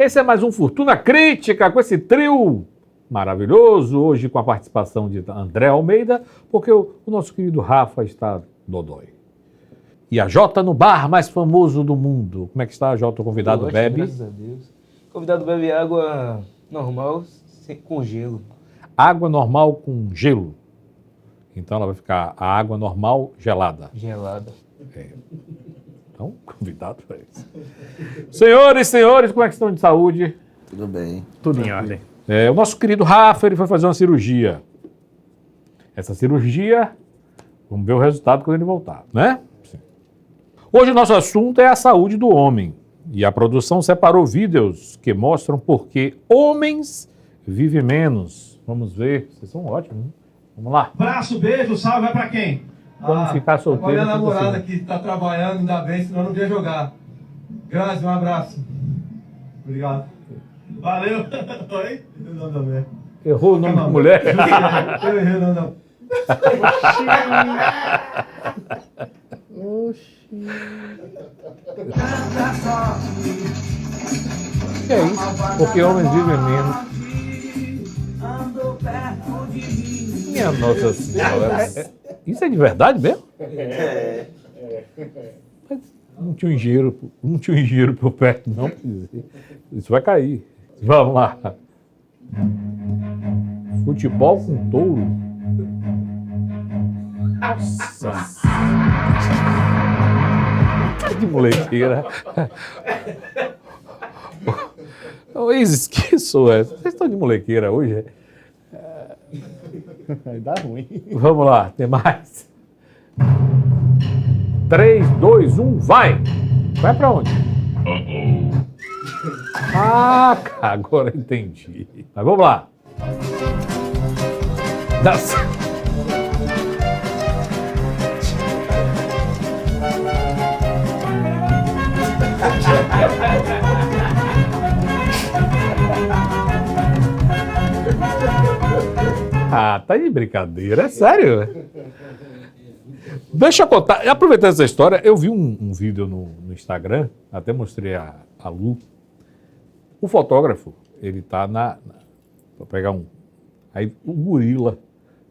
Esse é mais um Fortuna Crítica com esse trio maravilhoso, hoje com a participação de André Almeida, porque o nosso querido Rafa está dodói. E a Jota no bar mais famoso do mundo. Como é que está, Jota? O convidado bebe? Graças a Deus. O convidado bebe água normal com gelo. Água normal com gelo. Então ela vai ficar a água normal gelada. Gelada. Então, convidado é esse. Senhores, como é que estão de saúde? Tudo bem. Tudo em ordem. O nosso querido Rafa, ele foi fazer uma cirurgia. Essa cirurgia, vamos ver o resultado quando ele voltar, né? Sim. Hoje o nosso assunto é a saúde do homem. E a produção separou vídeos que mostram por que homens vivem menos. Vamos ver, vocês são ótimos, né? Vamos lá. Abraço, beijo, salve, vai pra quem? Como ficar solteiro. Pra minha namorada assim. que tá trabalhando, ainda bem, senão não ia jogar. Grazi, um abraço. Obrigado. Valeu. Oi? Não, não, Errou o nome da mulher. Eu errei o nome da... Que é isso? Porque homens vivem menos. Minha Nossa Senhora. Isso é de verdade mesmo? Mas não tinha um engenheiro por perto, não. Isso vai cair. Vamos lá. Futebol com touro. Nossa. Que molequeira. Esqueço essa. Vocês estão de molequeira hoje? Vai dar ruim. Vamos lá, tem mais. 3, 2, 1, vai! Vai pra onde? Ah, agora entendi. Mas vamos lá. Das... Ah, tá de brincadeira, é sério. Deixa eu contar, aproveitando essa história, eu vi um vídeo no Instagram, até mostrei a Lu. O fotógrafo, ele tá vou pegar aí o gorila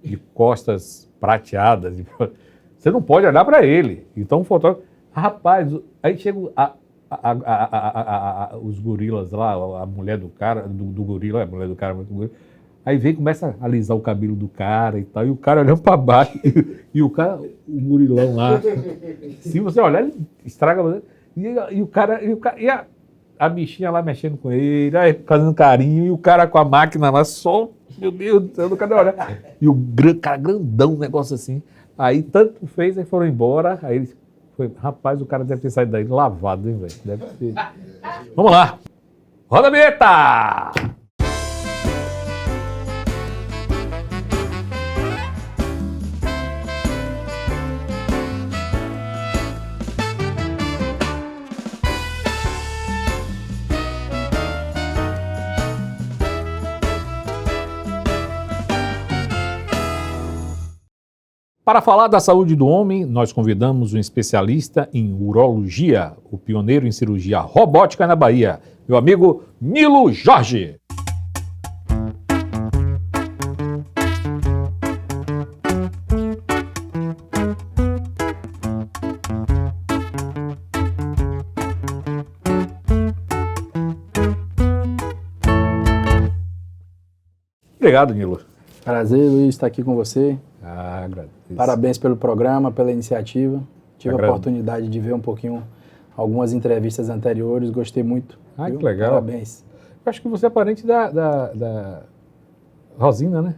de costas prateadas, você não pode olhar para ele. Então o fotógrafo, rapaz, aí chega os gorilas lá, a mulher do cara, do gorila, a mulher do cara, do gorila. Aí vem e começa a alisar o cabelo do cara e tal, e o cara olhando para baixo, e o cara, o gorilão lá. Se você olhar, ele estraga. E o cara, e a bichinha lá mexendo com ele, aí fazendo carinho, e o cara com a máquina lá, só, meu Deus do céu, não cadê olhar? E o cara grandão, um negócio assim. Aí tanto fez, aí foram embora, aí ele foi, rapaz, o cara deve ter saído daí lavado, hein, velho? Deve ser. Vamos lá. Roda a vinheta! Para falar da saúde do homem, nós convidamos um especialista em urologia, o pioneiro em cirurgia robótica na Bahia, meu amigo Nilo Jorge. Obrigado, Nilo. Prazer, Luiz, estar aqui com você. Agradeço. Parabéns pelo programa, pela iniciativa. Tive a oportunidade de ver um pouquinho algumas entrevistas anteriores, gostei muito. Ah, viu? que legal. Parabéns. Eu acho que você é parente da Rosina, né?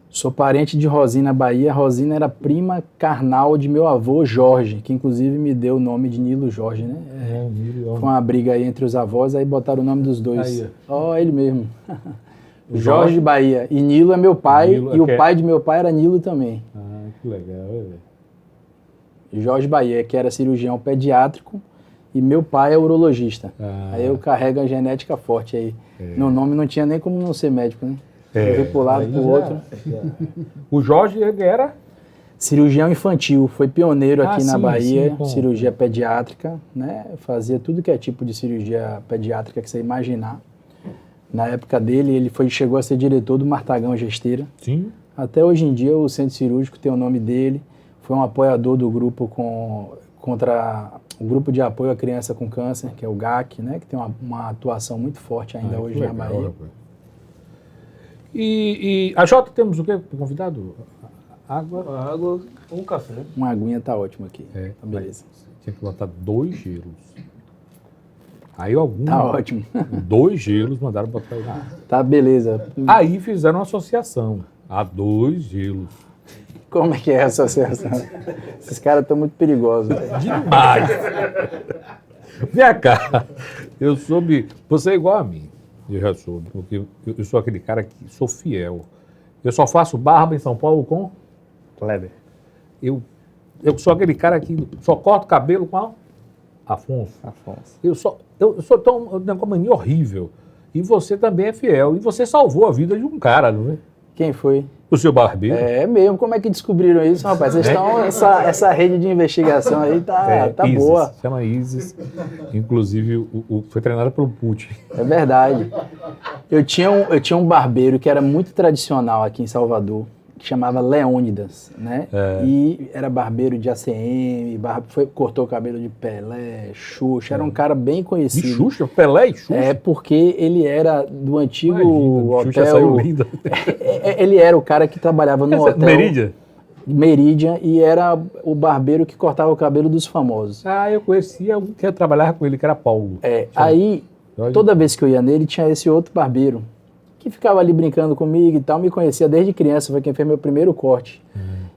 Sou parente de Rosina, Bahia. Rosina era prima carnal de meu avô Jorge, que inclusive me deu o nome de Nilo Jorge, né? Foi uma briga aí entre os avós, aí botaram o nome dos dois. Ó, ele mesmo. Jorge Bahia. E Nilo é meu pai, e o pai de meu pai era Nilo também. Ah, que legal. Jorge Bahia, que era cirurgião pediátrico, e meu pai é urologista. Aí eu carrego a genética forte aí. No nome não tinha nem como não ser médico, né? Eu pro lado, pro outro. O Jorge, ele era? Cirurgião infantil, foi pioneiro aqui na Bahia, cirurgia pediátrica, né? Fazia tudo que é tipo de cirurgia pediátrica que você imaginar. Na época dele, chegou a ser diretor do Martagão Gesteira. Sim. Até hoje em dia, o Centro Cirúrgico tem o nome dele. Foi um apoiador do grupo contra o Grupo de Apoio à Criança com Câncer, que é o GAC, né? Que tem uma atuação muito forte ainda hoje na Bahia. Rapaz. E a Jota temos o quê convidado? Água? Água, um café. Uma aguinha tá ótima aqui. É, Tá beleza. tinha que botar 2 gelos. Aí alguns, Tá ótimo. 2 gelos mandaram botar aí na água. Tá beleza. Aí fizeram uma associação a 2 gelos. Como é que é a associação? Esses caras estão muito perigosos. Demais! Vem cá, eu soube, você é igual a mim, eu já soube, porque eu sou aquele cara que sou fiel. Eu só faço barba em São Paulo com Kleber. Eu sou aquele cara que só corto cabelo com Afonso. Eu sou tão uma mania horrível. E você também é fiel. E você salvou a vida de um cara, não é? Quem foi? O seu barbeiro. É mesmo, como é que descobriram isso, rapaz? Vocês estão, essa rede de investigação aí tá Isis, boa. Chama Isis. Inclusive, foi treinada pelo Putin. É verdade. Eu tinha um barbeiro que era muito tradicional aqui em Salvador, que chamava Leônidas, né? E era barbeiro de ACM, cortou o cabelo de Pelé, Xuxa, era um cara bem conhecido. E Xuxa? Pelé e Xuxa? É, porque ele era do antigo Imagina, Xuxa hotel... saiu linda. Ele era o cara que trabalhava no hotel... Meridian, e era o barbeiro que cortava o cabelo dos famosos. Ah, eu conhecia um que trabalhava com ele, que era Paulo. Aí, toda vez que eu ia nele, tinha esse outro barbeiro, que ficava ali brincando comigo e tal, me conhecia desde criança, foi quem fez meu primeiro corte.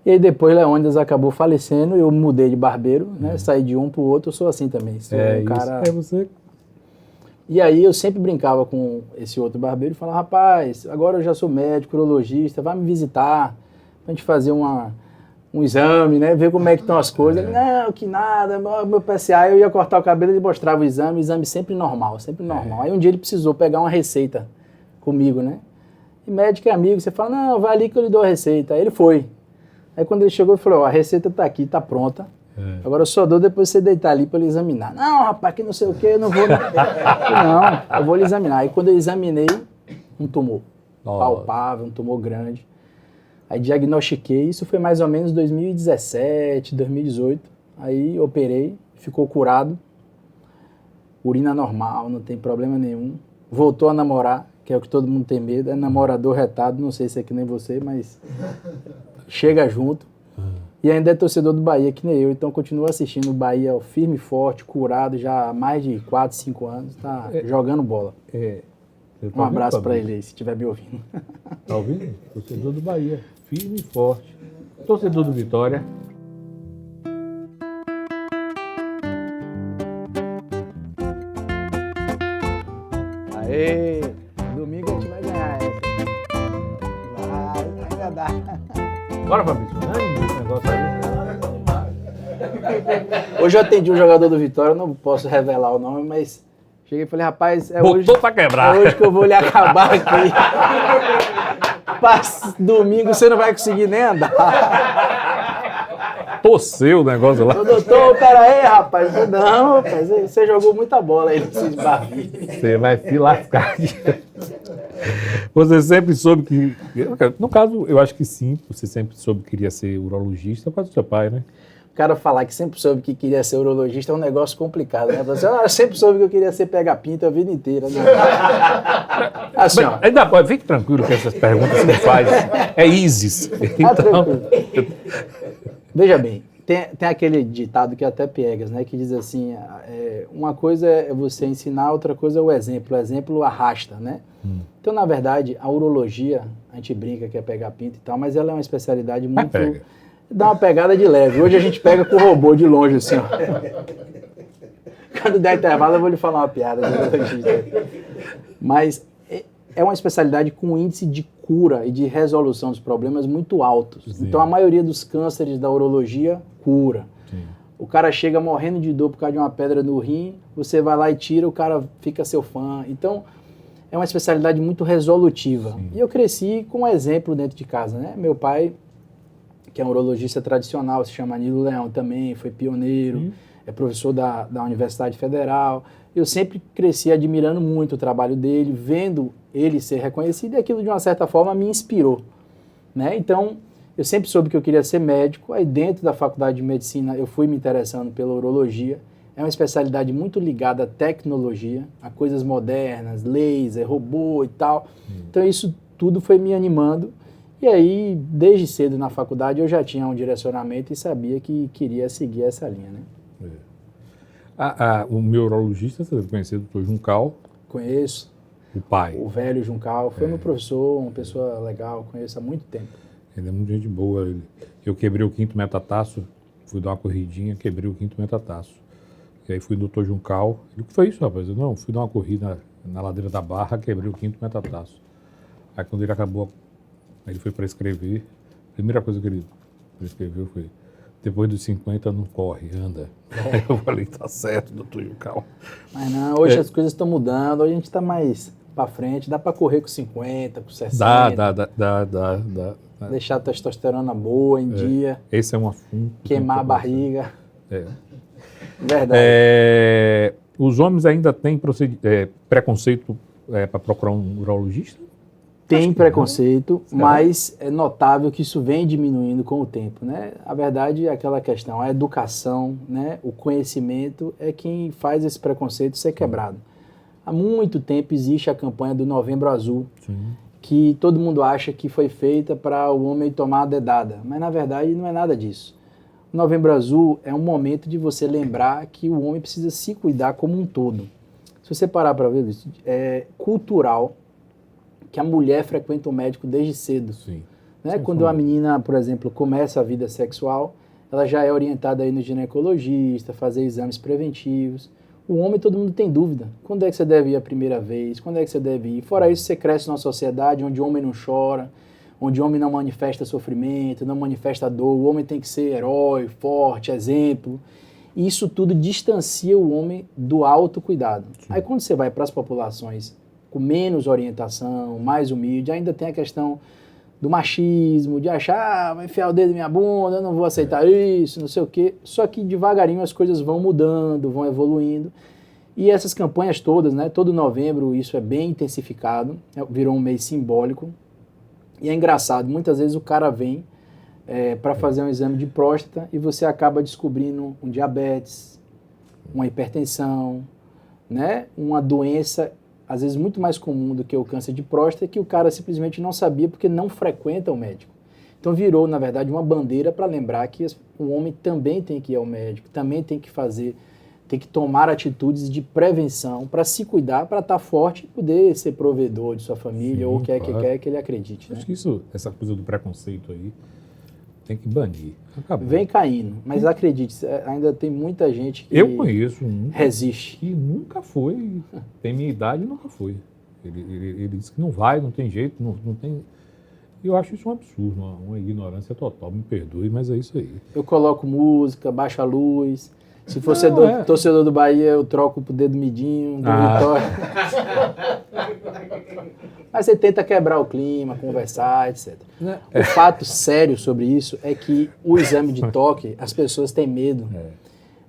E aí depois Leônidas acabou falecendo, eu mudei de barbeiro, né? Saí de um pro outro, eu sou assim também. Sou um cara... você... E aí eu sempre brincava com esse outro barbeiro e falava, rapaz, agora eu já sou médico, urologista, vai me visitar, pra gente fazer um exame, né? Ver como é que estão as coisas. Ele, não, que nada, meu PSA, eu ia cortar o cabelo, ele mostrava o exame sempre normal, sempre normal. Aí um dia ele precisou pegar uma receita comigo, né? E médico é amigo, você fala, não, vai ali que eu lhe dou a receita. Aí ele foi. Aí quando ele chegou, ele falou, a receita tá aqui, tá pronta. Agora eu só dou depois você deitar ali para ele examinar. Não, rapaz, que não sei o que, eu não vou... Não, eu vou lhe examinar. Aí quando eu examinei, um tumor palpável, um tumor grande. Aí diagnostiquei, isso foi mais ou menos 2017, 2018. Aí operei, ficou curado. Urina normal, não tem problema nenhum. Voltou a namorar, que é o que todo mundo tem medo. É namorador retado, não sei se é que nem você, mas chega junto. E ainda é torcedor do Bahia, que nem eu. Então continua assistindo o Bahia firme e forte, curado já há mais de 4, 5 anos. Tá jogando bola. Um abraço para ele aí, se estiver me ouvindo. Tá ouvindo? Torcedor do Bahia, firme e forte. Torcedor do Vitória. Aê! Domingo a gente vai ganhar essa. Vai, ainda dá. Bora, Fabrício. Esse negócio aí. Hoje eu atendi um jogador do Vitória, não posso revelar o nome, mas cheguei e falei, rapaz, Botou pra quebrar. É hoje que eu vou lhe acabar aqui. Domingo você não vai conseguir nem andar. Torceu o negócio lá. Ô, doutor, pera aí, rapaz. Não, rapaz, você jogou muita bola aí nesses barris. Você vai se lascar. Você sempre soube que... No caso, eu acho que sim. Você sempre soube que queria ser urologista por causa do seu pai, né? O cara falar que sempre soube que queria ser urologista é um negócio complicado, né? Você, eu sempre soube que eu queria ser pega-pinto a vida inteira. Né? Assim, ó. Ainda pode, fique tranquilo que essas perguntas que você faz é Isis. Então... Veja bem, tem aquele ditado que é até piegas, né? Que diz assim, uma coisa é você ensinar, outra coisa é o exemplo arrasta, né? Então, na verdade, a urologia, a gente brinca que é pegar pinto e tal, mas ela é uma especialidade muito... Dá uma pegada de leve. Hoje a gente pega com o robô de longe, assim, ó. Quando der intervalo eu vou lhe falar uma piada de urologista. Mas é uma especialidade com índice de cura e de resolução dos problemas muito altos. Sim. Então a maioria dos cânceres da urologia cura. Sim. O cara chega morrendo de dor por causa de uma pedra no rim, você vai lá e tira, o cara fica seu fã. Então é uma especialidade muito resolutiva. Sim. E eu cresci com um exemplo dentro de casa, né? Meu pai, que é um urologista tradicional, se chama Nilo Leão também, foi pioneiro, é professor da Universidade Federal. Eu sempre cresci admirando muito o trabalho dele, vendo ele ser reconhecido, e aquilo de uma certa forma me inspirou, né? Então, eu sempre soube que eu queria ser médico. Aí dentro da faculdade de medicina eu fui me interessando pela urologia. É uma especialidade muito ligada à tecnologia, a coisas modernas, laser, robô e tal. Então isso tudo foi me animando. E aí, desde cedo na faculdade, eu já tinha um direcionamento e sabia que queria seguir essa linha, né? O meu urologista, você deve conhecer o Dr. Juncal. Conheço. O pai. O velho Juncal. Foi meu professor, uma pessoa legal, conheço há muito tempo. Ele é muito gente boa. Eu quebrei o 5º metatarso, fui dar uma corridinha, quebrei o 5º metatarso. E aí fui no Dr. Juncal. Ele, o que foi isso, rapaz? Eu, não, fui dar uma corrida na ladeira da Barra, quebrei o 5º metatarso. Aí quando ele acabou, ele foi prescrever. A primeira coisa que ele prescreveu foi: depois dos 50 não corre, anda. Aí eu falei, tá certo, doutor Juncal. Mas não, hoje as coisas estão mudando, hoje a gente está mais para frente, dá para correr com 50, com 60. Dá. Deixar a testosterona boa em dia. Esse é um assunto. Queimar a barriga. É. Verdade. Os homens ainda têm preconceito para procurar um urologista? Tem preconceito, mas é notável que isso vem diminuindo com o tempo, né? A verdade é aquela questão, a educação, né? O conhecimento é quem faz esse preconceito ser quebrado. Há muito tempo existe a campanha do Novembro Azul, que todo mundo acha que foi feita para o homem tomar a dedada, mas na verdade não é nada disso. O Novembro Azul é um momento de você lembrar que o homem precisa se cuidar como um todo. Se você parar para ver, é cultural que a mulher frequenta o médico desde cedo. Sim. Né? Quando a menina, por exemplo, começa a vida sexual, ela já é orientada aí no ginecologista, fazer exames preventivos. O homem, todo mundo tem dúvida. Quando é que você deve ir a primeira vez? Quando é que você deve ir? Fora isso, você cresce numa sociedade onde o homem não chora, onde o homem não manifesta sofrimento, não manifesta dor. O homem tem que ser herói, forte, exemplo. E isso tudo distancia o homem do autocuidado. Aí quando você vai para as populações com menos orientação, mais humilde, ainda tem a questão do machismo, de achar, vai enfiar o dedo em minha bunda, eu não vou aceitar isso, não sei o quê. Só que devagarinho as coisas vão mudando, vão evoluindo. E essas campanhas todas, né, todo novembro isso é bem intensificado, virou um mês simbólico. E é engraçado, muitas vezes o cara vem para fazer um exame de próstata e você acaba descobrindo um diabetes, uma hipertensão, né, uma doença às vezes muito mais comum do que o câncer de próstata, que o cara simplesmente não sabia porque não frequenta o médico. Então virou, na verdade, uma bandeira para lembrar que o homem também tem que ir ao médico, também tem que tomar atitudes de prevenção para se cuidar, para estar forte e poder ser provedor de sua família. Sim, ou o que quer que ele acredite. Acho né? que essa coisa do preconceito aí tem que banir. Acabou. Vem caindo, mas acredite, ainda tem muita gente que eu conheço resiste. Que nunca foi, tem minha idade e nunca foi. Ele disse que não vai, não tem jeito, não tem... Eu acho isso um absurdo, uma ignorância total, me perdoe, mas é isso aí. Eu coloco música, baixo a luz. Se for torcedor do Bahia, eu troco pro dedo midinho, do Vitória. Mas você tenta quebrar o clima, conversar, etc. O fato sério sobre isso é que o exame de toque, as pessoas têm medo.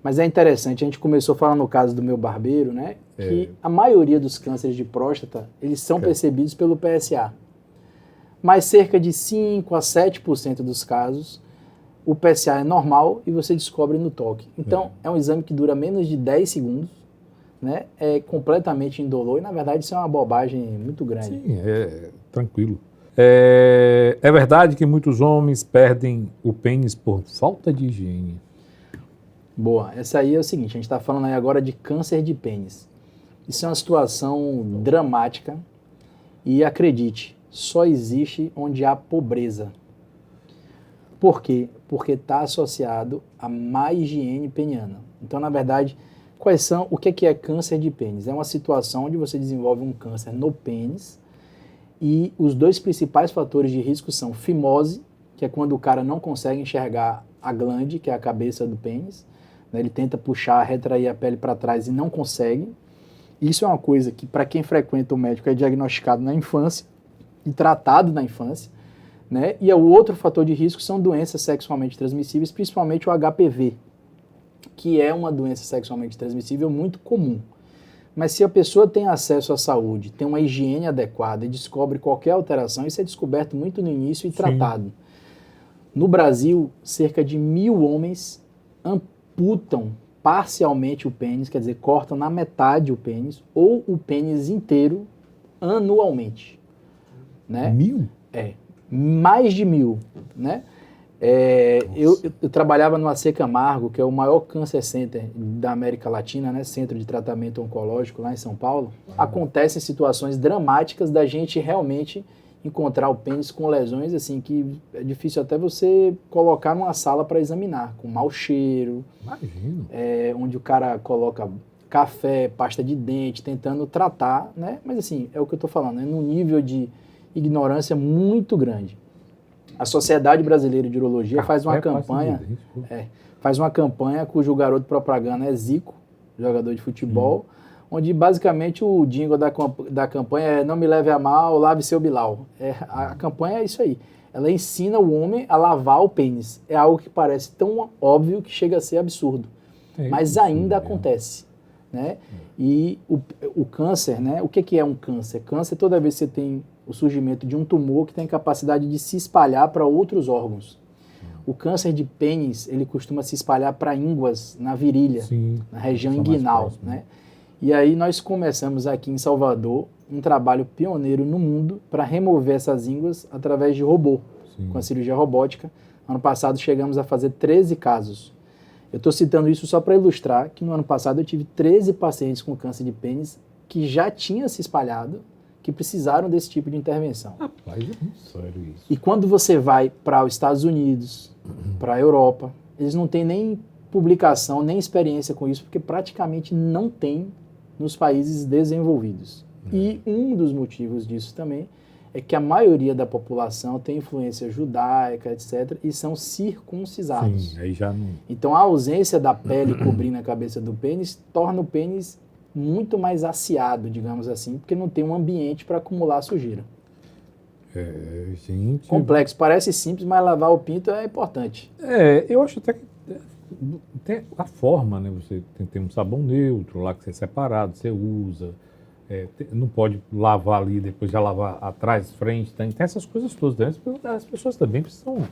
Mas é interessante, a gente começou falando no caso do meu barbeiro, né? Que a maioria dos cânceres de próstata, eles são percebidos pelo PSA. Mas cerca de 5 a 7% dos casos, o PSA é normal e você descobre no toque. Então, é um exame que dura menos de 10 segundos, né? É completamente indolor e, na verdade, isso é uma bobagem muito grande. Sim, tranquilo. É verdade que muitos homens perdem o pênis por falta de higiene. Boa, essa aí é o seguinte, a gente está falando aí agora de câncer de pênis. Isso é uma situação dramática e, acredite, só existe onde há pobreza. Por quê? Porque está associado a má higiene peniana. Então, na verdade, o que é câncer de pênis? É uma situação onde você desenvolve um câncer no pênis e os dois principais fatores de risco são fimose, que é quando o cara não consegue enxergar a glande, que é a cabeça do pênis, né? Ele tenta puxar, retrair a pele para trás e não consegue. Isso é uma coisa que, para quem frequenta o médico, é diagnosticado na infância e tratado na infância. Né? E o outro fator de risco são doenças sexualmente transmissíveis, principalmente o HPV. que é uma doença sexualmente transmissível muito comum. Mas se a pessoa tem acesso à saúde, tem uma higiene adequada e descobre qualquer alteração, isso é descoberto muito no início e tratado. No Brasil, cerca de 1.000 homens amputam parcialmente o pênis, quer dizer, cortam na metade o pênis, ou o pênis inteiro anualmente. Né? 1.000? Mais de 1.000, né? Eu trabalhava no AC Camargo, que é o maior câncer center da América Latina, né? Centro de tratamento oncológico lá em São Paulo. Acontecem situações dramáticas da gente realmente encontrar o pênis com lesões assim que é difícil até você colocar numa sala para examinar, com mau cheiro. Imagino. Onde o cara coloca café, pasta de dente, tentando tratar, né? Mas assim, é o que eu estou falando, é num nível de ignorância muito grande. A Sociedade Brasileira de Urologia faz uma campanha cujo garoto propaganda é Zico, jogador de futebol, onde basicamente o jingle da campanha é não me leve a mal, lave seu Bilal. A campanha é isso aí. Ela ensina o homem a lavar o pênis. É algo que parece tão óbvio que chega a ser absurdo. Mas ainda acontece. Né? E o câncer, né? O que é um câncer? Câncer, toda vez que você tem o surgimento de um tumor que tem capacidade de se espalhar para outros órgãos. O câncer de pênis, ele costuma se espalhar para ínguas na virilha, na região inguinal, né? E aí nós começamos aqui em Salvador um trabalho pioneiro no mundo para remover essas ínguas através de robô, com a cirurgia robótica. Ano passado chegamos a fazer 13 casos. Eu estou citando isso só para ilustrar que no ano passado eu tive 13 pacientes com câncer de pênis que já tinha se espalhado, que precisaram desse tipo de intervenção. Rapaz, é muito sério isso. E quando você vai para os Estados Unidos, para a Europa, eles não têm nem publicação, nem experiência com isso, porque praticamente não tem nos países desenvolvidos. E um dos motivos disso também é que a maioria da população tem influência judaica, etc., e são circuncisados. Sim, aí já não... Então a ausência da pele cobrindo a cabeça do pênis torna o pênis muito mais aciado, digamos assim, porque não tem um ambiente para acumular sujeira. Gente... Complexo, parece simples, mas lavar o pinto é importante. Eu acho até que tem a forma, né? Você tem um sabão neutro lá que você é separado, você usa. Não pode lavar ali, depois já lavar atrás, frente. Tem essas coisas todas. Né? As pessoas também precisam...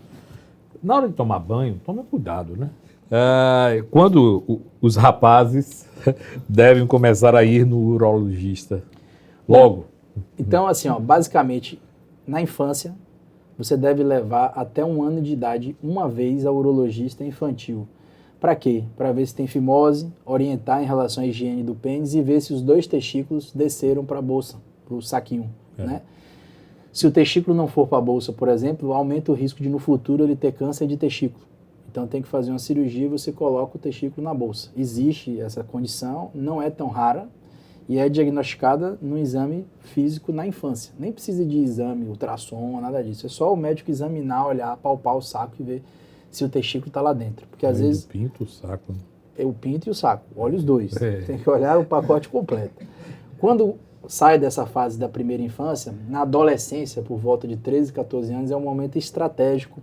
Na hora de tomar banho, toma cuidado, né? Quando os rapazes devem começar a ir no urologista? Logo. Então, assim, basicamente, na infância, você deve levar até 1 ano de idade uma vez ao urologista infantil. Para quê? Para ver se tem fimose, orientar em relação à higiene do pênis e ver se os 2 testículos desceram para a bolsa, para o saquinho. Né? Se o testículo não for para a bolsa, por exemplo, aumenta o risco de no futuro ele ter câncer de testículo. Então tem que fazer uma cirurgia e você coloca o testículo na bolsa. Existe essa condição, não é tão rara e é diagnosticada no exame físico na infância. Nem precisa de exame, ultrassom, nada disso. É só o médico examinar, olhar, palpar o saco e ver se o testículo está lá dentro. Porque às vezes... O pinto, o saco. É o pinto e o saco. Olha os dois. Tem que olhar o pacote completo. Quando sai dessa fase da primeira infância, na adolescência, por volta de 13, 14 anos, é um momento estratégico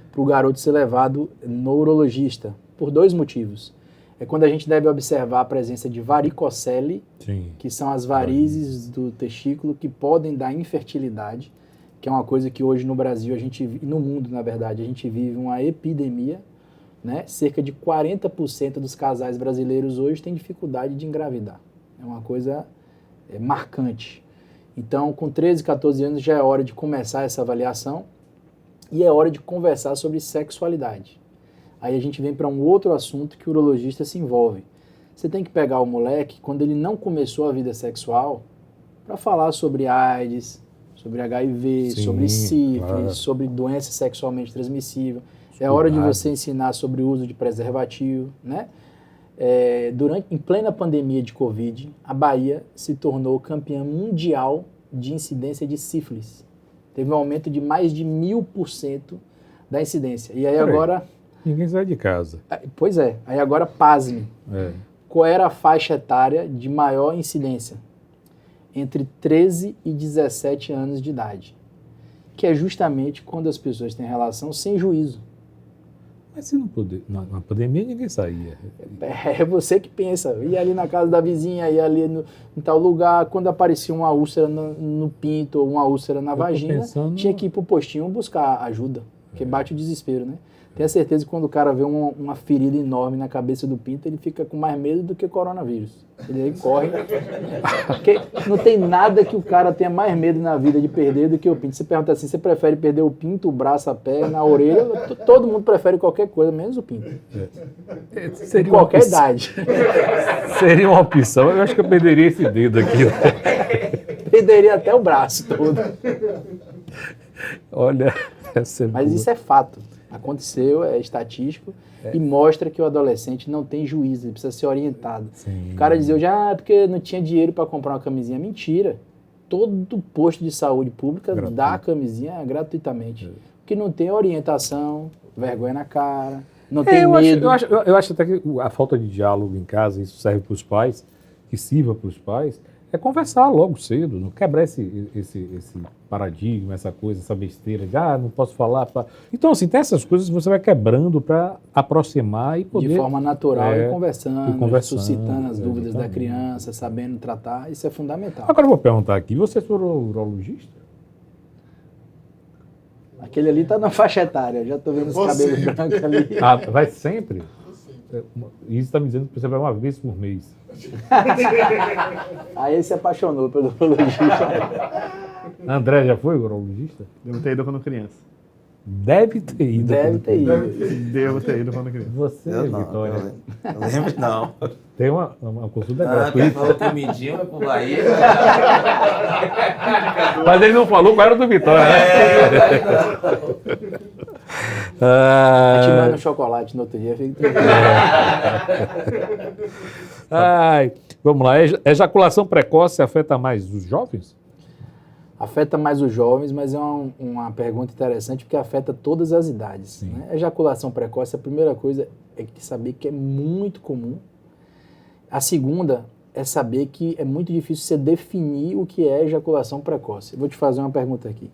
para o garoto ser levado no urologista, por 2 motivos. É quando a gente deve observar a presença de varicocele, que são as varizes do testículo que podem dar infertilidade, que é uma coisa que hoje no Brasil, e no mundo, na verdade, a gente vive uma epidemia, né? Cerca de 40% dos casais brasileiros hoje têm dificuldade de engravidar. É uma coisa marcante. Então, com 13, 14 anos já é hora de começar essa avaliação e é hora de conversar sobre sexualidade. Aí a gente vem para um outro assunto que o urologista se envolve. Você tem que pegar o moleque quando ele não começou a vida sexual para falar sobre AIDS, sobre HIV, sobre sífilis, sobre doença sexualmente transmissível. É hora de você ensinar sobre o uso de preservativo, né? Em plena pandemia de Covid, a Bahia se tornou campeã mundial de incidência de sífilis. Teve um aumento de mais de 1000% da incidência. E aí agora... Ninguém sai de casa. Pois é. Aí agora, pasme. Qual era a faixa etária de maior incidência? Entre 13 e 17 anos de idade. Que é justamente quando as pessoas têm relação sem juízo. Mas se não poder, na pandemia ninguém saía. É você que pensa. Ia ali na casa da vizinha, ia ali em tal lugar. Quando aparecia uma úlcera no pinto ou uma úlcera na vagina, tinha que ir pro postinho buscar ajuda. Porque bate o desespero, né? Tenha certeza que quando o cara vê uma ferida enorme na cabeça do pinto, ele fica com mais medo do que coronavírus. Ele aí corre. Porque não tem nada que o cara tenha mais medo na vida de perder do que o pinto. Você pergunta assim, você prefere perder o pinto, o braço, a perna, a orelha? Todo mundo prefere qualquer coisa, menos o pinto. Seria qualquer idade. Seria uma opção. Eu acho que eu perderia esse dedo aqui. Perderia até o braço todo. Olha, mas isso é fato. Aconteceu, é estatístico e mostra que o adolescente não tem juízo, ele precisa ser orientado. Sim. O cara dizia hoje, porque não tinha dinheiro para comprar uma camisinha. Mentira. Todo posto de saúde pública dá a camisinha gratuitamente. Porque não tem orientação, vergonha na cara, não tem medo. Eu acho até que a falta de diálogo em casa, isso serve para os pais, que sirva para os pais, é conversar logo cedo, não quebrar esse paradigma, essa coisa, essa besteira de, não posso falar. Então, assim, tem essas coisas que você vai quebrando para aproximar e poder... De forma natural e conversando, suscitando as dúvidas da exatamente. criança, sabendo tratar, isso é fundamental. Agora eu vou perguntar aqui, você foi urologista? Aquele ali tá na faixa etária, eu já tô vendo os cabelos brancos ali. Vai sempre? Isso está me dizendo que você vai uma vez por mês. Aí ele se apaixonou pelo urologista. André já foi urologista? Devo ter ido quando criança. Deve ter ido. Devo ter ido quando criança. Você, Vitória. Não lembro, não. Tem uma consulta Quem gratuita. falou que mediu é pro Bahia. Mas ele não falou qual era o do Vitória, né? A gente manda um chocolate no outro dia. Vamos lá. Ejaculação precoce afeta mais os jovens? Afeta mais os jovens, mas é uma pergunta interessante porque afeta todas as idades. Né? Ejaculação precoce, a primeira coisa é saber que é muito comum. A segunda é saber que é muito difícil você definir o que é ejaculação precoce. Eu vou te fazer uma pergunta aqui.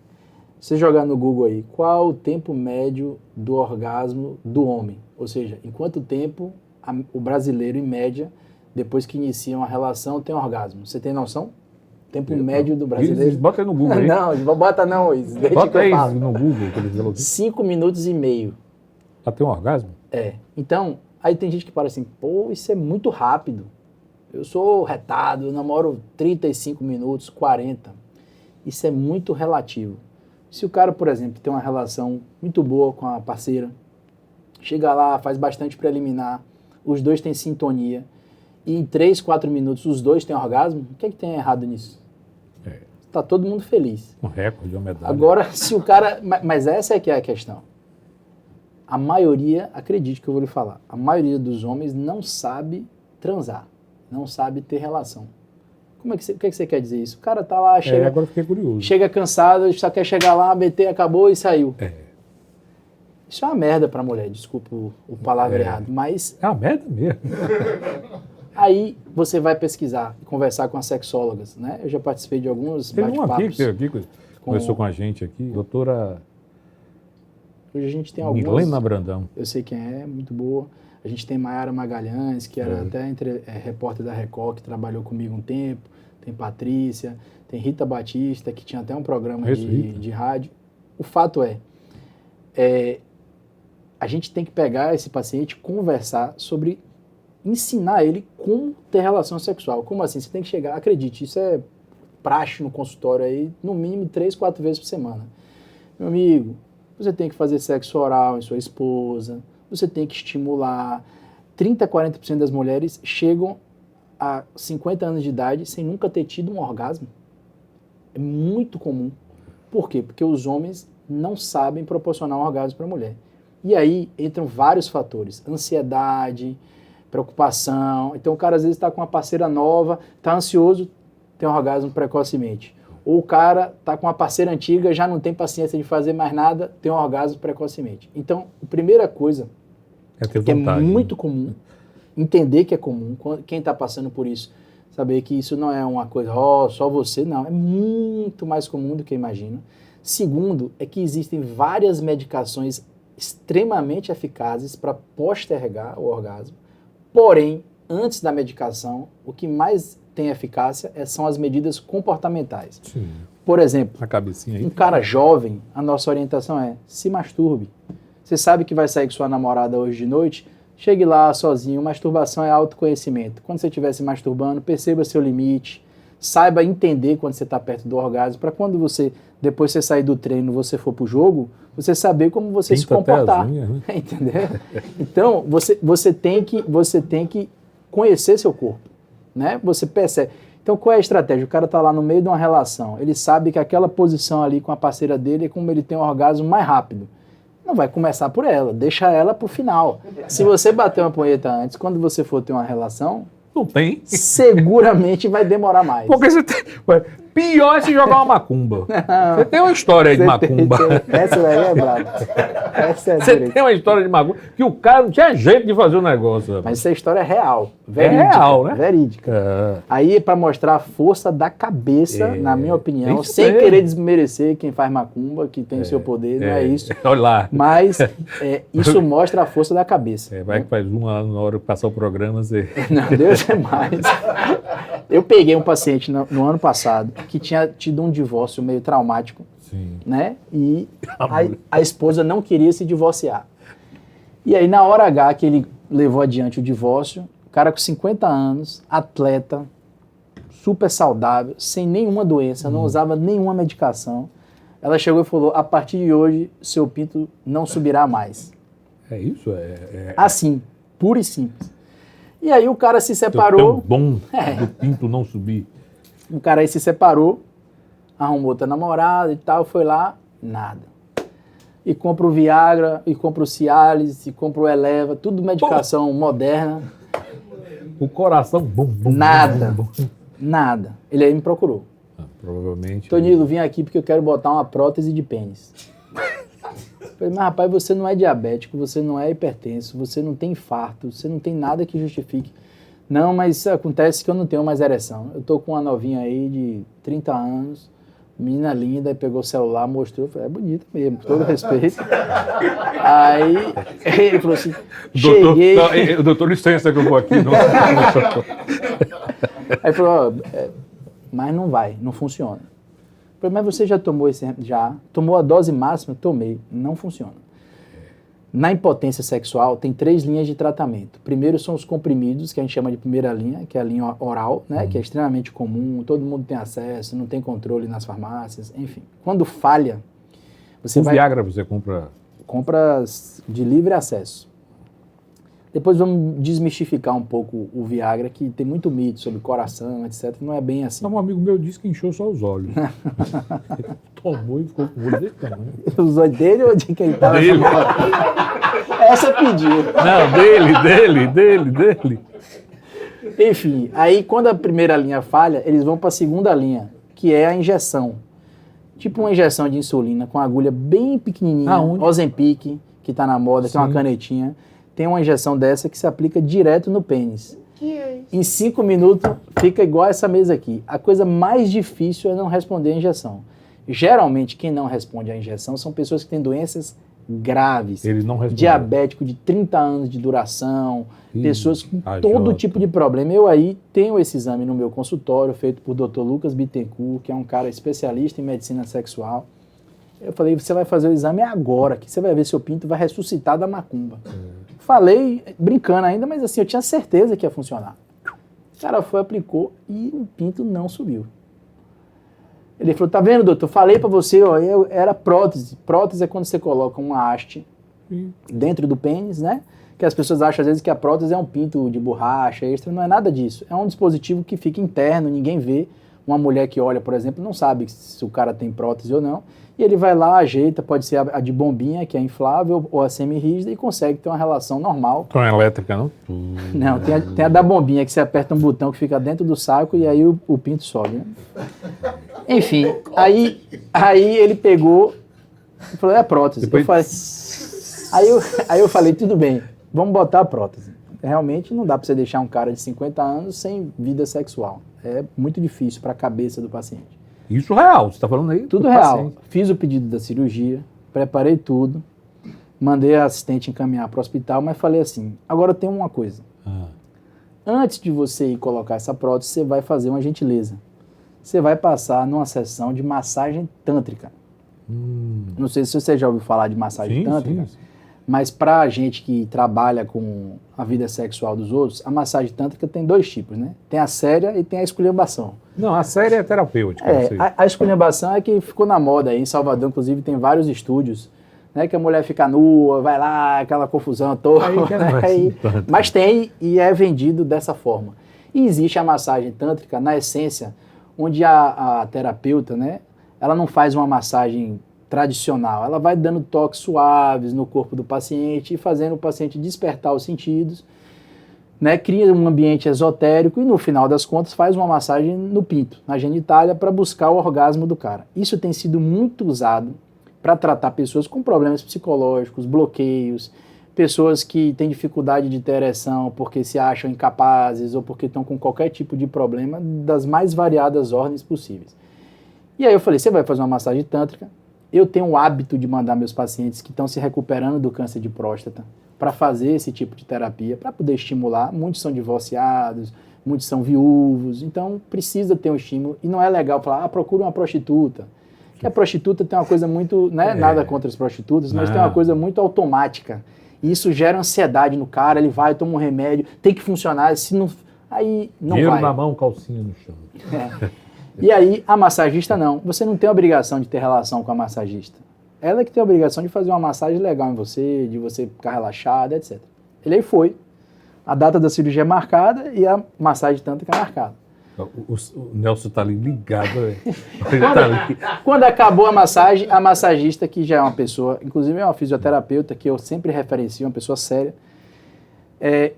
Você jogar no Google aí, qual o tempo médio do orgasmo do homem? Ou seja, em quanto tempo o brasileiro, em média, depois que inicia uma relação, tem orgasmo? Você tem noção? Tempo médio do brasileiro? Bota aí no Google aí. Não, bota não, deixa bota que eu aí falo. no Google. 5 minutos e meio. Pra ter um orgasmo? Então, aí tem gente que fala assim, isso é muito rápido. Eu sou retado, eu namoro 35 minutos, 40. Isso é muito relativo. Se o cara, por exemplo, tem uma relação muito boa com a parceira, chega lá, faz bastante preliminar, os dois têm sintonia, e em 3, 4 minutos os dois têm orgasmo, o que é que tem errado nisso? Tá todo mundo feliz. Um recorde, uma medalha. Agora, se o cara... Mas essa é que é a questão. A maioria, acredite que eu vou lhe falar, a maioria dos homens não sabe transar, não sabe ter relação. O que você quer dizer isso? O cara tá lá, chega... Agora eu fiquei curioso. Chega cansado, só quer chegar lá, meter, acabou e saiu. Isso é uma merda pra mulher, desculpa o palavreado, mas... É uma merda mesmo. Aí você vai pesquisar, conversar com as sexólogas, né? Eu já participei de alguns bate-papos. Tem uma aqui que conversou com a gente aqui, doutora... Hoje a gente tem algumas... Milena Brandão. Eu sei quem é, muito boa. A gente tem Mayara Magalhães, que era até repórter da Record, que trabalhou comigo um tempo. Tem Patrícia, tem Rita Batista, que tinha até um programa de rádio. O fato a gente tem que pegar esse paciente, conversar sobre, ensinar ele como ter relação sexual. Como assim? Você tem que chegar, acredite, isso é praxe no consultório aí, no mínimo 3, 4 vezes por semana. Meu amigo, você tem que fazer sexo oral em sua esposa, você tem que estimular. 30, 40% das mulheres chegam a 50 anos de idade sem nunca ter tido um orgasmo. É muito comum. Por quê? Porque os homens não sabem proporcionar um orgasmo para a mulher. E aí entram vários fatores. Ansiedade, preocupação. Então o cara às vezes está com uma parceira nova, está ansioso, tem um orgasmo precocemente. Ou o cara está com uma parceira antiga, já não tem paciência de fazer mais nada, tem um orgasmo precocemente. Então, a primeira coisa que é muito comum, entender que é comum, quem está passando por isso, saber que isso não é uma coisa, só você, não, é muito mais comum do que imagina. Segundo, é que existem várias medicações extremamente eficazes para postergar o orgasmo. Porém, antes da medicação, o que mais tem eficácia são as medidas comportamentais. Sim. Por exemplo, A cabecinha aí. um cara jovem, a nossa orientação é: se masturbe. Você sabe que vai sair com sua namorada hoje de noite? Chegue lá sozinho. Masturbação é autoconhecimento. Quando você estiver se masturbando, perceba seu limite. Saiba entender quando você está perto do orgasmo, para quando depois você sair do treino, você for pro jogo, você saber como você se Pinta até as comportar. unhas, né? Entendeu? Então, você tem que conhecer seu corpo, né? Você percebe. Então, qual é a estratégia? O cara tá lá no meio de uma relação, ele sabe que aquela posição ali com a parceira dele é como ele tem um orgasmo mais rápido. Não vai começar por ela, deixa ela pro final. Se você bater uma punheta antes, quando você for ter uma relação, Não tem. seguramente vai demorar mais. Porque você tem... Pior é se jogar uma macumba. Você tem uma história aí de macumba. Essa daí é brava. Essa é Você direita. tem uma história de macumba que o cara não tinha jeito de fazer o negócio. Rapaz. Mas essa história é real. Verídica, real, né? Verídica. É. Aí é pra mostrar a força da cabeça, na minha opinião, tem que sem ser. querer desmerecer quem faz macumba, que tem o seu poder, não é isso. Olha lá. Mas isso mostra a força da cabeça. Vai que faz um ano na hora de passar o programa, você... Não, Deus é mais. Eu peguei um paciente no ano passado que tinha tido um divórcio meio traumático, Sim. né? E a esposa não queria se divorciar. E aí, na hora H que ele levou adiante o divórcio, o cara com 50 anos, atleta, super saudável, sem nenhuma doença, não usava nenhuma medicação, ela chegou e falou: a partir de hoje, seu pinto não subirá mais. É isso? Assim, puro e simples. E aí o cara se Tão separou, bom do pinto não subir. o cara aí se separou, arrumou outra namorada e tal, foi lá, nada. E compra o Viagra, e compra o Cialis, e compra o Eleva, tudo medicação moderna, O coração, bum. nada, bum. nada. Ele aí me procurou. Provavelmente. Tonilo, vim aqui porque eu quero botar uma prótese de pênis. Falei: mas rapaz, você não é diabético, você não é hipertenso, você não tem infarto, você não tem nada que justifique. Não, mas acontece que eu não tenho mais ereção. Eu tô com uma novinha aí de 30 anos, menina linda, aí pegou o celular, mostrou, falei: é bonita mesmo, com todo respeito. Aí ele falou assim: cheguei... Doutor, licença que eu vou aqui. Aí falou: mas não vai, não funciona. Eu falei: mas você já tomou esse... Já. Tomou a dose máxima? Tomei. Não funciona. Na impotência sexual, tem 3 linhas de tratamento. Primeiro são os comprimidos, que a gente chama de primeira linha, que é a linha oral, né, que é extremamente comum, todo mundo tem acesso, não tem controle nas farmácias, enfim. Quando falha, você O vai... Viagra você compra... Compra de livre acesso. Depois vamos desmistificar um pouco o Viagra, que tem muito mito sobre coração, etc. Não é bem assim. Um amigo meu disse que inchou só os olhos. Ele tomou e ficou com o olho desse tamanho. Os olhos dele ou de quem estava? Dele. Essa pediu. Não, dele. Enfim, aí quando a primeira linha falha, eles vão para a segunda linha, que é a injeção. Tipo uma injeção de insulina com agulha bem pequenininha, Aonde? Ozempic, que está na moda, tem uma Sim. canetinha. Tem uma injeção dessa que se aplica direto no pênis. Em 5 minutos fica igual essa mesa aqui. A coisa mais difícil é não responder a injeção. Geralmente, quem não responde à injeção são pessoas que têm doenças graves. Ele não respondeu. Diabético de 30 anos de duração, Ih, pessoas com a todo Jota. tipo de problema. Eu aí tenho esse exame no meu consultório, feito por Dr. Lucas Bittencourt, que é um cara especialista em medicina sexual. Eu falei: você vai fazer o exame agora, que você vai ver seu pinto vai ressuscitar da macumba. Falei, brincando ainda, mas assim, eu tinha certeza que ia funcionar. O cara foi, aplicou e o pinto não subiu. Ele falou: tá vendo, doutor? Falei pra você, ó, era prótese. Prótese é quando você coloca uma haste dentro do pênis, né? Que as pessoas acham às vezes que a prótese é um pinto de borracha extra, não é nada disso. É um dispositivo que fica interno, ninguém vê. Uma mulher que olha, por exemplo, não sabe se o cara tem prótese ou não. E ele vai lá, ajeita, pode ser a de bombinha, que é inflável, ou a semi-rígida, e consegue ter uma relação normal. Com a elétrica, não? Não, tem a da bombinha, que você aperta um botão que fica dentro do saco e aí o pinto sobe, né? Enfim, aí ele pegou e falou: é prótese. Depois- Aí eu falei: tudo bem, vamos botar a prótese. Realmente não dá para você deixar um cara de 50 anos sem vida sexual. É muito difícil para a cabeça do paciente. Isso real, você está falando aí? Tudo do real. paciente. Fiz o pedido da cirurgia, preparei tudo. Mandei a assistente encaminhar para o hospital, mas falei assim, agora tem uma coisa. Antes de você ir colocar essa prótese, você vai fazer uma gentileza. Você vai passar numa sessão de massagem tântrica. Não sei se você já ouviu falar de massagem tântrica, mas para a gente que trabalha com a vida sexual dos outros, a massagem tântrica tem 2 tipos, né? Tem a séria e tem a esculhambação. Não, a séria é terapêutica. A esculhambação é que ficou na moda aí. Em Salvador, inclusive, tem vários estúdios, né, que a mulher fica nua, vai lá, aquela confusão toda. Mas tem e é vendido dessa forma. E existe a massagem tântrica, na essência, onde a terapeuta, né, ela não faz uma massagem tradicional, ela vai dando toques suaves no corpo do paciente e fazendo o paciente despertar os sentidos, né, cria um ambiente esotérico e no final das contas faz uma massagem no pinto, na genitália, para buscar o orgasmo do cara. Isso tem sido muito usado para tratar pessoas com problemas psicológicos, bloqueios, pessoas que têm dificuldade de ter ereção porque se acham incapazes ou porque estão com qualquer tipo de problema das mais variadas ordens possíveis. E aí eu falei, você vai fazer uma massagem tântrica? Eu tenho o hábito de mandar meus pacientes que estão se recuperando do câncer de próstata para fazer esse tipo de terapia, para poder estimular. Muitos são divorciados, muitos são viúvos, então precisa ter um estímulo. E não é legal falar, procura uma prostituta. Porque a prostituta tem uma coisa muito, né, nada contra as prostitutas, mas tem uma coisa muito automática. E isso gera ansiedade no cara, ele vai, toma um remédio, tem que funcionar, se não... Aí não Dinheiro vai. na mão, calcinha no chão. E aí, a massagista não. Você não tem a obrigação de ter relação com a massagista. Ela é que tem a obrigação de fazer uma massagem legal em você, de você ficar relaxado, etc. Ele aí foi. A data da cirurgia é marcada e a massagem tântrica é marcada. O Nelson está ali ligado. Quando acabou a massagista, que já é uma pessoa, inclusive é uma fisioterapeuta, que eu sempre referencio, uma pessoa séria,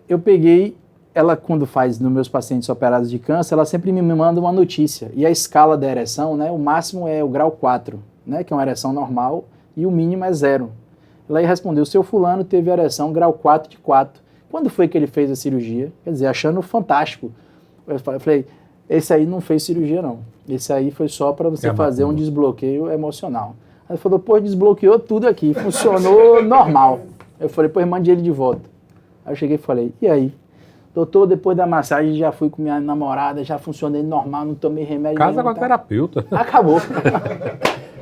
eu peguei... Ela, quando faz nos meus pacientes operados de câncer, ela sempre me manda uma notícia. E a escala da ereção, né, o máximo é o grau 4, né, que é uma ereção normal, e o mínimo é 0. Ela aí respondeu, seu fulano teve ereção grau 4 de 4. Quando foi que ele fez a cirurgia? Quer dizer, achando fantástico. Eu falei, esse aí não fez cirurgia não. Esse aí foi só para você fazer um desbloqueio emocional. Ela falou, pô, desbloqueou tudo aqui, funcionou normal. Eu falei, pô, mande ele de volta. Aí eu cheguei e falei, e aí? Doutor, depois da massagem já fui com minha namorada, já funcionei normal, não tomei remédio. Casa com a terapeuta. Acabou.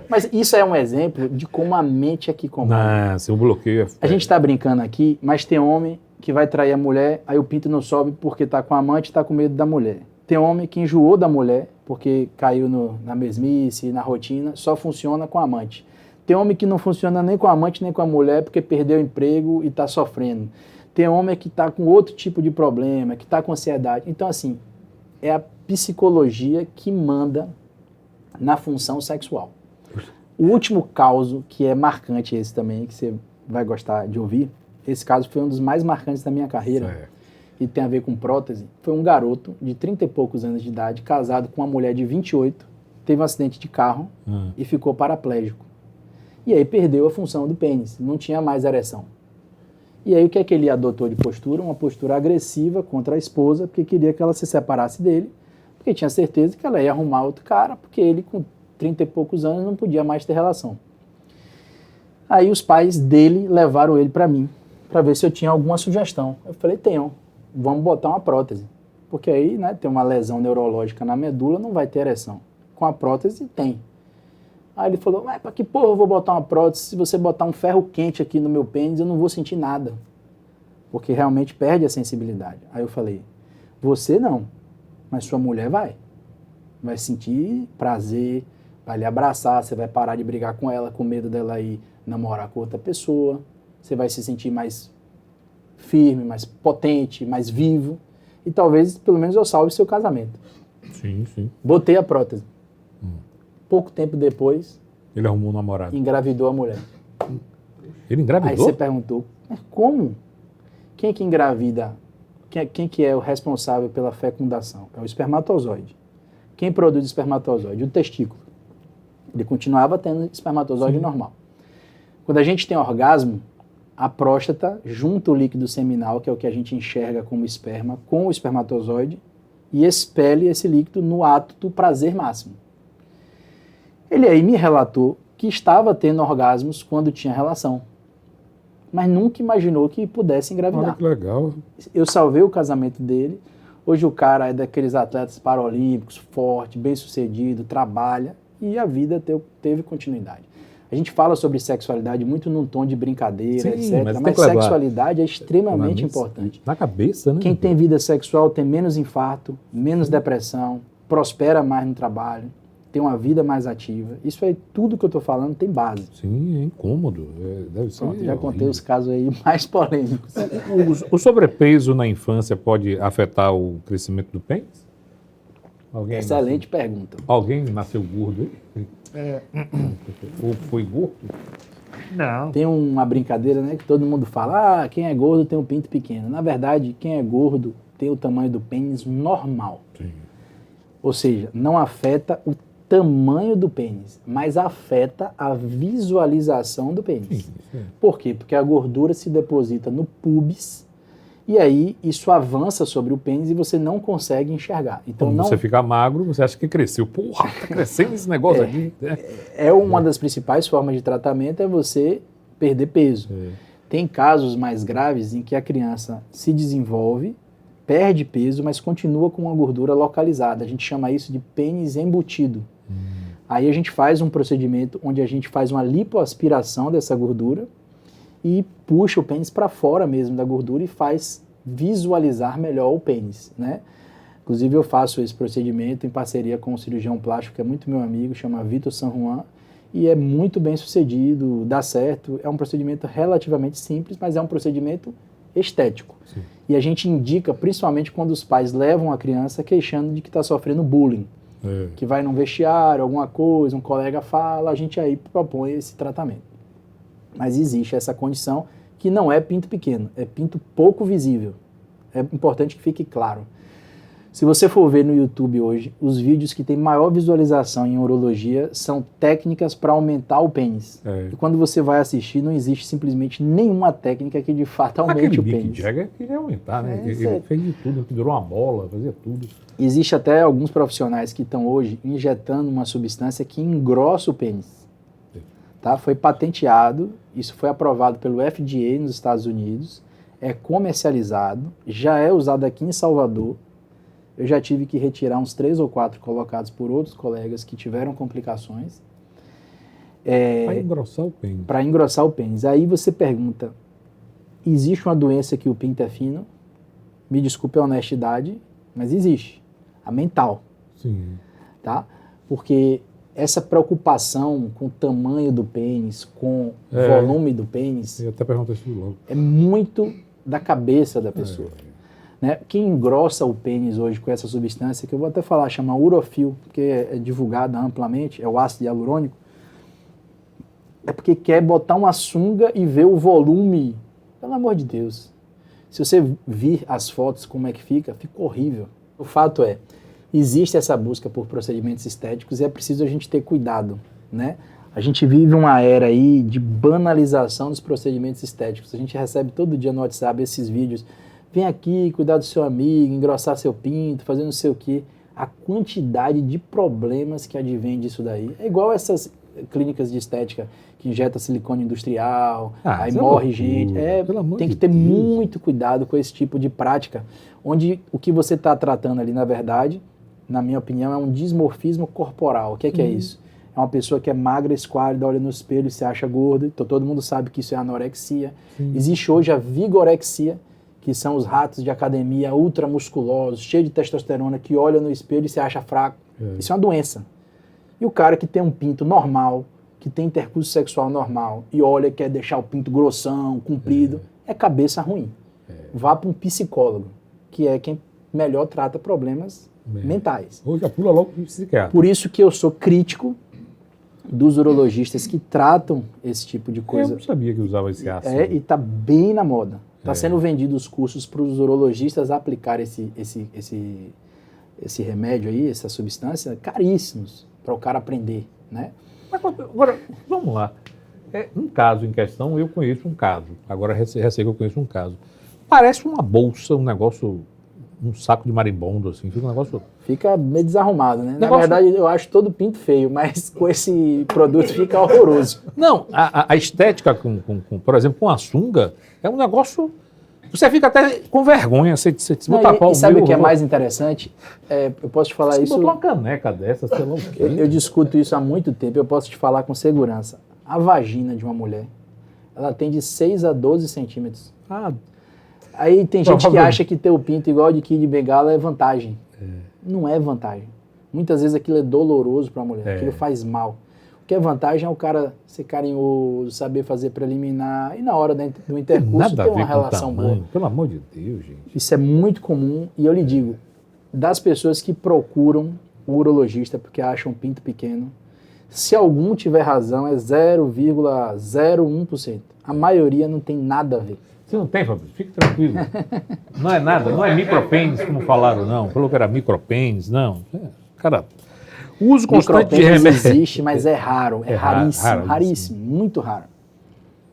Mas isso é um exemplo de como a mente é que comanda. Não, seu bloqueio é... A gente está brincando aqui, mas tem homem que vai trair a mulher, aí o pinto não sobe porque está com a amante e está com medo da mulher. Tem homem que enjoou da mulher porque caiu na mesmice, na rotina, só funciona com a amante. Tem homem que não funciona nem com a amante nem com a mulher porque perdeu o emprego e está sofrendo. Tem homem que está com outro tipo de problema, que está com ansiedade. Então, assim, é a psicologia que manda na função sexual. O último caso, que é marcante esse também, que você vai gostar de ouvir, esse caso foi um dos mais marcantes da minha carreira, e tem a ver com prótese, foi um garoto de 30 e poucos anos de idade, casado com uma mulher de 28, teve um acidente de carro e ficou paraplégico. E aí perdeu a função do pênis, não tinha mais ereção. E aí o que é que ele adotou de postura? Uma postura agressiva contra a esposa, porque queria que ela se separasse dele, porque tinha certeza que ela ia arrumar outro cara, porque ele com 30 e poucos anos não podia mais ter relação. Aí os pais dele levaram ele para mim, para ver se eu tinha alguma sugestão. Eu falei, tenho, vamos botar uma prótese. Porque aí, né, tem uma lesão neurológica na medula, não vai ter ereção. Com a prótese, tem. Aí ele falou, mas pra que porra eu vou botar uma prótese? Se você botar um ferro quente aqui no meu pênis, eu não vou sentir nada. Porque realmente perde a sensibilidade. Aí eu falei, você não, mas sua mulher vai. Vai sentir prazer, vai lhe abraçar, você vai parar de brigar com ela, com medo dela ir namorar com outra pessoa. Você vai se sentir mais firme, mais potente, mais vivo. E talvez, pelo menos, eu salve seu casamento. Sim, sim. Botei a prótese. Pouco tempo depois... Ele arrumou um namorado. Engravidou a mulher. Ele engravidou? Aí você perguntou, mas como? Quem que engravida? Quem que é o responsável pela fecundação? É o espermatozoide. Quem produz espermatozoide? O testículo. Ele continuava tendo espermatozoide normal. Quando a gente tem orgasmo, a próstata junta o líquido seminal, que é o que a gente enxerga como esperma, com o espermatozoide e expele esse líquido no ato do prazer máximo. Ele aí me relatou que estava tendo orgasmos quando tinha relação. mas nunca imaginou que pudesse Olha engravidar. que legal. Eu salvei o casamento dele. Hoje o cara é daqueles atletas paralímpicos, forte, bem-sucedido, trabalha e a vida teve continuidade. A gente fala sobre sexualidade muito num tom de brincadeira, Sim, etc. mas tem Mas que levar sexualidade é extremamente na importante. Na cabeça, né? Quem tem vida sexual tem menos infarto, menos depressão, prospera mais no trabalho, tem uma vida mais ativa. Isso aí, tudo que eu estou falando tem base. Sim, é incômodo. Deve ser. Pronto, já contei horrível. os casos aí mais polêmicos. O sobrepeso na infância pode afetar o crescimento do pênis? Excelente pergunta. Alguém nasceu gordo aí? Ou foi gordo? Não. Tem uma brincadeira, né, que todo mundo fala, quem é gordo tem um pinto pequeno. Na verdade, quem é gordo tem o tamanho do pênis normal. Sim. Ou seja, não afeta o tamanho do pênis, mas afeta a visualização do pênis. Sim. Por quê? Porque a gordura se deposita no pubis e aí isso avança sobre o pênis e você não consegue enxergar. Então Quando não você fica magro, você acha que cresceu. Porra, tá crescendo esse negócio aqui. é uma das principais formas de tratamento é você perder peso. Tem casos mais graves em que a criança se desenvolve, perde peso, mas continua com uma gordura localizada. A gente chama isso de pênis embutido. Aí a gente faz um procedimento onde a gente faz uma lipoaspiração dessa gordura e puxa o pênis para fora mesmo da gordura e faz visualizar melhor o pênis, né? Inclusive eu faço esse procedimento em parceria com um cirurgião plástico que é muito meu amigo, chama Vitor San Juan, e é muito bem sucedido, dá certo. É um procedimento relativamente simples, mas é um procedimento estético. Sim. E a gente indica, principalmente quando os pais levam a criança queixando de que está sofrendo bullying, que vai num vestiário, alguma coisa, um colega fala, a gente aí propõe esse tratamento. Mas existe essa condição que não é pinto pequeno, é pinto pouco visível. É importante que fique claro. Se você for ver no YouTube hoje, os vídeos que têm maior visualização em urologia são técnicas para aumentar o pênis. E quando você vai assistir, não existe simplesmente nenhuma técnica que de fato aumente o Mick pênis. Jagger queria aumentar, né? Ele fez de tudo, pendurou uma bola, fazia tudo. Existe até alguns profissionais que estão hoje injetando uma substância que engrossa o pênis. Tá? Foi patenteado, isso foi aprovado pelo FDA nos Estados Unidos, é comercializado, já é usado aqui em Salvador. Eu já tive que retirar uns 3 ou 4 colocados por outros colegas que tiveram complicações. Para engrossar o pênis. Para engrossar o pênis. Aí você pergunta, existe uma doença que o pinto é fino? Me desculpe a honestidade, mas existe. A mental. Sim. Tá? Porque essa preocupação com o tamanho do pênis, com o volume do pênis, Eu até perguntei isso logo. é muito da cabeça da pessoa. Né? Quem engrossa o pênis hoje com essa substância, que eu vou até falar, chama urofil, que é divulgada amplamente, é o ácido hialurônico, é porque quer botar uma sunga e ver o volume. Pelo amor de Deus. Se você vir as fotos, como é que fica horrível. O fato é, existe essa busca por procedimentos estéticos e é preciso a gente ter cuidado, né? A gente vive uma era aí de banalização dos procedimentos estéticos. A gente recebe todo dia no WhatsApp esses vídeos. Vem aqui, cuidar do seu amigo, engrossar seu pinto, fazer não sei o quê. A quantidade de problemas que advém disso daí. É igual essas clínicas de estética que injeta silicone industrial, aí morre gente. Tem que ter muito cuidado com esse tipo de prática, onde o que você está tratando ali, na verdade, na minha opinião, é um dismorfismo corporal. O que é isso? É uma pessoa que é magra, esquálida, olha no espelho e se acha gorda. Então todo mundo sabe que isso é anorexia. Existe hoje a vigorexia, que são os ratos de academia ultramusculosos, cheios de testosterona, que olha no espelho e se acha fraco. Isso é uma doença. E o cara que tem um pinto normal, que tem intercurso sexual normal, e olha, quer deixar o pinto grossão, comprido, é cabeça ruim. Vá para um psicólogo, que é quem melhor trata problemas mentais. Ou já pula logo para o psiquiatra. Por isso que eu sou crítico dos urologistas que tratam esse tipo de coisa. Eu não sabia que usava esse ácido. E está bem na moda. Está sendo vendido os cursos para os urologistas aplicar esse remédio aí, essa substância, caríssimos para o cara aprender, né? Agora, vamos lá. Um caso em questão, eu conheço um caso. Agora, recém que eu conheço um caso. Parece uma bolsa, um negócio um saco de marimbondo, assim, fica um negócio... Fica meio desarrumado, né? Na Negócio- verdade, eu acho todo pinto feio, mas com esse produto fica horroroso. Não, a estética, por exemplo, com a sunga, é um negócio... Você fica até com vergonha, você Não, botar pau e sabe meu, o que é mais interessante? Eu posso te falar Você isso... botou uma caneca dessa, sei lá o quê. Eu discuto isso há muito tempo, eu posso te falar com segurança. A vagina de uma mulher, ela tem de 6 a 12 centímetros. Ah, Aí tem gente que Provavelmente. acha que ter o pinto igual de Kid Bengala é vantagem. Não é vantagem. Muitas vezes aquilo é doloroso para a mulher, aquilo faz mal. O que é vantagem é o cara ser carinhoso, saber fazer preliminar e na hora do intercurso nada ter a ver uma com o relação tamanho, boa. pelo amor de Deus, gente. Isso é muito comum e eu lhe digo, das pessoas que procuram o urologista porque acham o pinto pequeno, se algum tiver razão é 0,01%. A maioria não tem nada a ver. Você não tem, Fabrício? Fique tranquilo. Não é nada, não é micropênis, como falaram, não. Falou que era micropênis, não. Cara, o uso constante de Micropênis remédio... existe, mas é raro, é raríssimo, raríssimo. muito raro.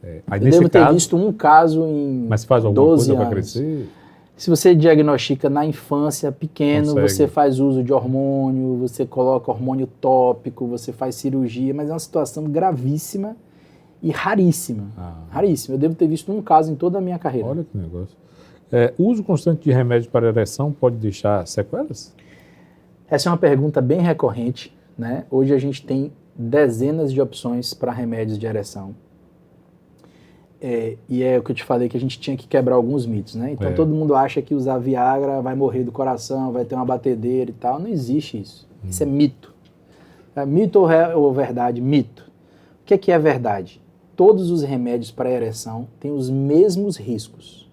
Aí, Eu nesse devo ter caso, visto um caso em mas faz alguma 12 coisa para anos. crescer? Se você diagnostica na infância, pequeno, Consegue. você faz uso de hormônio, você coloca hormônio tópico, você faz cirurgia, mas é uma situação gravíssima e raríssima. Raríssima. Eu devo ter visto um caso em toda a minha carreira. Olha que negócio. O uso constante de remédios para ereção pode deixar sequelas? Essa é uma pergunta bem recorrente, né? Hoje a gente tem dezenas de opções para remédios de ereção. E é o que eu te falei, que a gente tinha que quebrar alguns mitos, né? Então todo mundo acha que usar Viagra vai morrer do coração, vai ter uma batedeira e tal. Não existe isso. Isso é mito. É mito ou verdade? Mito. O que é verdade? Todos os remédios para ereção têm os mesmos riscos.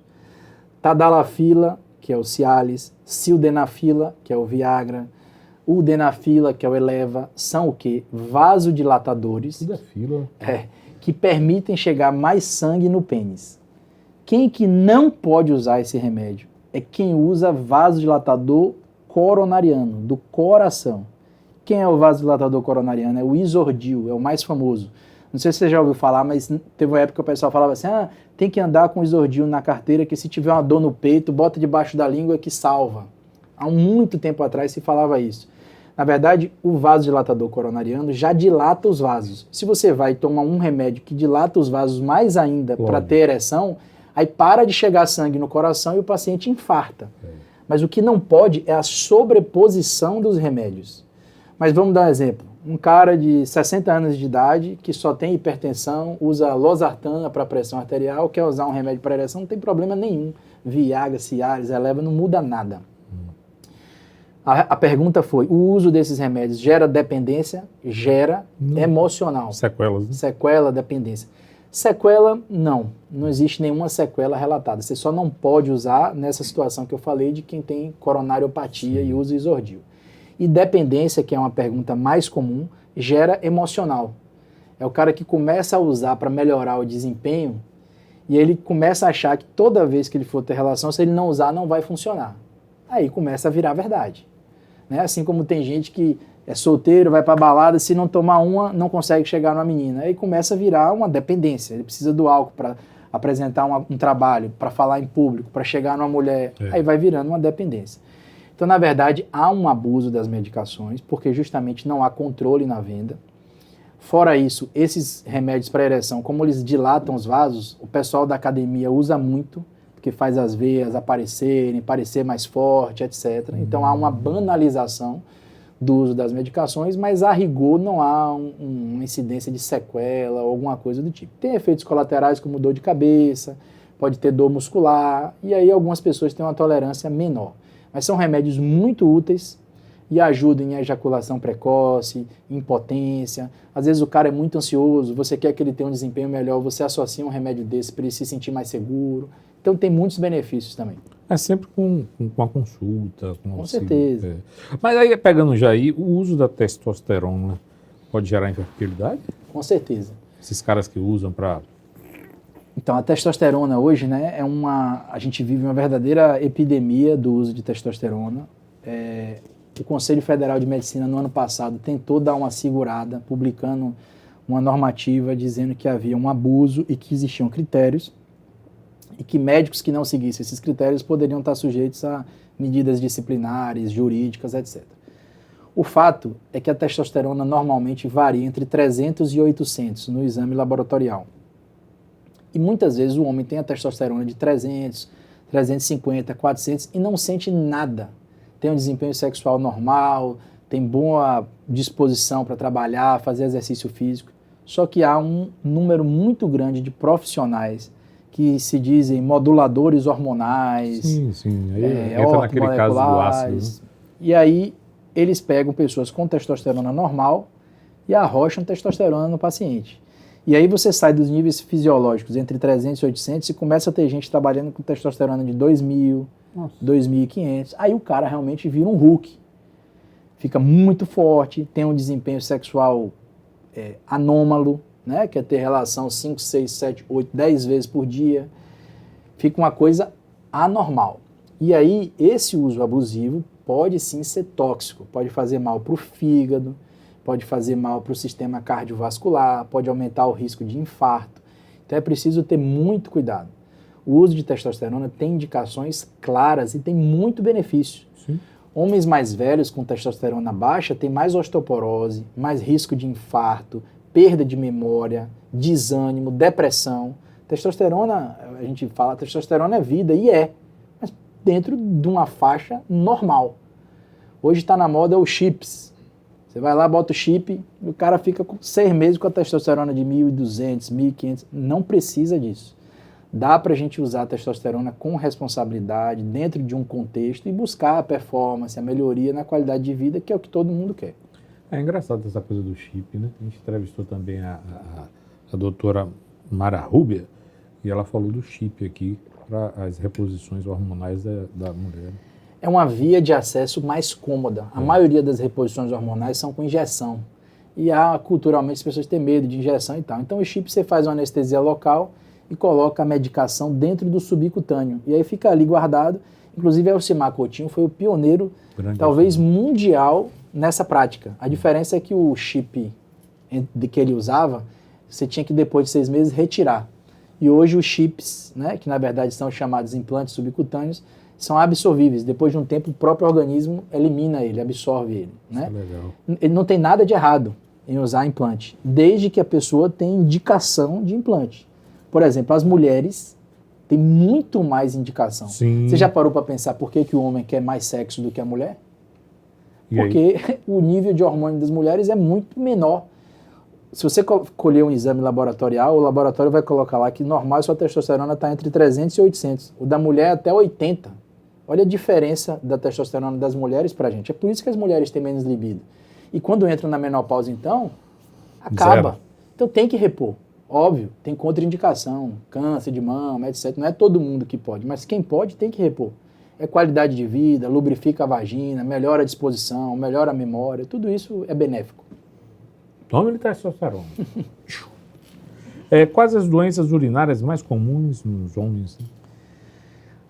Tadalafila, que é o Cialis, sildenafila, que é o Viagra, Udenafila, que é o Eleva, são o quê? Vasodilatadores. Tudo é fila. Que permitem chegar mais sangue no pênis. Quem que não pode usar esse remédio? É quem usa vasodilatador coronariano, do coração. Quem é o vasodilatador coronariano? É o Isordil, é o mais famoso. Não sei se você já ouviu falar, mas teve uma época que o pessoal falava assim, tem que andar com Isordil na carteira, que se tiver uma dor no peito, bota debaixo da língua que salva. Há muito tempo atrás se falava isso. Na verdade, o vasodilatador coronariano já dilata os vasos. Se você vai tomar um remédio que dilata os vasos mais ainda para ter ereção, aí para de chegar sangue no coração e o paciente infarta. Mas o que não pode é a sobreposição dos remédios. Mas vamos dar um exemplo. Um cara de 60 anos de idade que só tem hipertensão, usa losartana para pressão arterial, quer usar um remédio para ereção, não tem problema nenhum. Viagra, Cialis, Eleva, não muda nada. A pergunta foi, o uso desses remédios gera dependência? Gera emocional. Sequelas, né? Sequela, dependência. Sequela, não existe nenhuma sequela relatada. Você só não pode usar nessa situação que eu falei de quem tem coronariopatia e usa Isordil. E dependência, que é uma pergunta mais comum, gera emocional. É o cara que começa a usar para melhorar o desempenho e ele começa a achar que toda vez que ele for ter relação, se ele não usar, não vai funcionar. Aí começa a virar verdade. Né? Assim como tem gente que é solteiro, vai para balada, se não tomar uma, não consegue chegar numa menina. Aí começa a virar uma dependência. Ele precisa do álcool para apresentar um trabalho, para falar em público, para chegar numa mulher. Aí vai virando uma dependência. Então, na verdade, há um abuso das medicações, porque justamente não há controle na venda. Fora isso, esses remédios para ereção, como eles dilatam os vasos, o pessoal da academia usa muito, porque faz as veias aparecerem, parecer mais forte, etc. Então há uma banalização do uso das medicações, mas a rigor não há uma incidência de sequela ou alguma coisa do tipo. Tem efeitos colaterais como dor de cabeça, pode ter dor muscular, e aí algumas pessoas têm uma tolerância menor. Mas são remédios muito úteis e ajudam em ejaculação precoce, impotência. Às vezes o cara é muito ansioso, você quer que ele tenha um desempenho melhor, você associa um remédio desse para ele se sentir mais seguro. Então tem muitos benefícios também. É sempre com a consulta. Com certeza. Mas aí, pegando já aí, o uso da testosterona pode gerar infertilidade? Com certeza. Esses caras que usam para... Então, a testosterona hoje, né, a gente vive uma verdadeira epidemia do uso de testosterona. O Conselho Federal de Medicina, no ano passado, tentou dar uma segurada, publicando uma normativa dizendo que havia um abuso e que existiam critérios. e que médicos que não seguissem esses critérios poderiam estar sujeitos a medidas disciplinares, jurídicas, etc. O fato é que a testosterona normalmente varia entre 300 e 800 no exame laboratorial. E muitas vezes o homem tem a testosterona de 300, 350, 400 e não sente nada. Tem um desempenho sexual normal, tem boa disposição para trabalhar, fazer exercício físico. Só que há um número muito grande de profissionais que se dizem moduladores hormonais. Sim. Aí entra naquele caso do ácido. Né? E aí eles pegam pessoas com testosterona normal e arrocham testosterona no paciente. E aí você sai dos níveis fisiológicos entre 300 e 800 e começa a ter gente trabalhando com testosterona de 2.000, 2.500. Aí o cara realmente vira um Hulk. Fica muito forte, tem um desempenho sexual anômalo, né? Quer ter relação 5, 6, 7, 8, 10 vezes por dia. Fica uma coisa anormal. E aí esse uso abusivo pode sim ser tóxico, pode fazer mal para o fígado, pode fazer mal para o sistema cardiovascular, pode aumentar o risco de infarto. Então é preciso ter muito cuidado. O uso de testosterona tem indicações claras e tem muito benefício. Sim. Homens mais velhos com testosterona baixa têm mais osteoporose, mais risco de infarto, perda de memória, desânimo, depressão. Testosterona, a gente fala, testosterona é vida, e mas dentro de uma faixa normal. Hoje está na moda o chips. Você vai lá, bota o chip, e o cara fica com 6 meses com a testosterona de 1.200, 1.500. Não precisa disso. Dá para a gente usar a testosterona com responsabilidade, dentro de um contexto, e buscar a performance, a melhoria na qualidade de vida, que é o que todo mundo quer. É engraçado essa coisa do chip, né? A gente entrevistou também a doutora Mara Rubia, e ela falou do chip aqui para as reposições hormonais da mulher. É uma via de acesso mais cômoda. A maioria das reposições hormonais são com injeção. E culturalmente as pessoas têm medo de injeção e tal. Então o chip você faz uma anestesia local e coloca a medicação dentro do subcutâneo. E aí fica ali guardado. Inclusive, Elcimar Coutinho foi o pioneiro, talvez mundial, nessa prática. A diferença é que o chip que ele usava, você tinha que, depois de 6 meses, retirar. E hoje os chips, né, que na verdade são chamados implantes subcutâneos, são absorvíveis. Depois de um tempo, o próprio organismo elimina ele, absorve ele. Né? Isso é legal. Ele não tem nada de errado em usar implante, desde que a pessoa tenha indicação de implante. Por exemplo, as mulheres têm muito mais indicação. Sim. Você já parou para pensar por que o homem quer mais sexo do que a mulher? E Porque o nível de hormônio das mulheres é muito menor. Se você colher um exame laboratorial, o laboratório vai colocar lá que normal sua testosterona está entre 300 e 800. O da mulher é até 80. Olha a diferença da testosterona das mulheres para a gente. É por isso que as mulheres têm menos libido. E quando entram na menopausa, então, acaba. Zero. Então tem que repor. Óbvio, tem contraindicação, câncer de mama, etc. Não é todo mundo que pode, mas quem pode tem que repor. É qualidade de vida, lubrifica a vagina, melhora a disposição, melhora a memória, tudo isso é benéfico. Tome testosterona. Quais as doenças urinárias mais comuns nos homens? Né?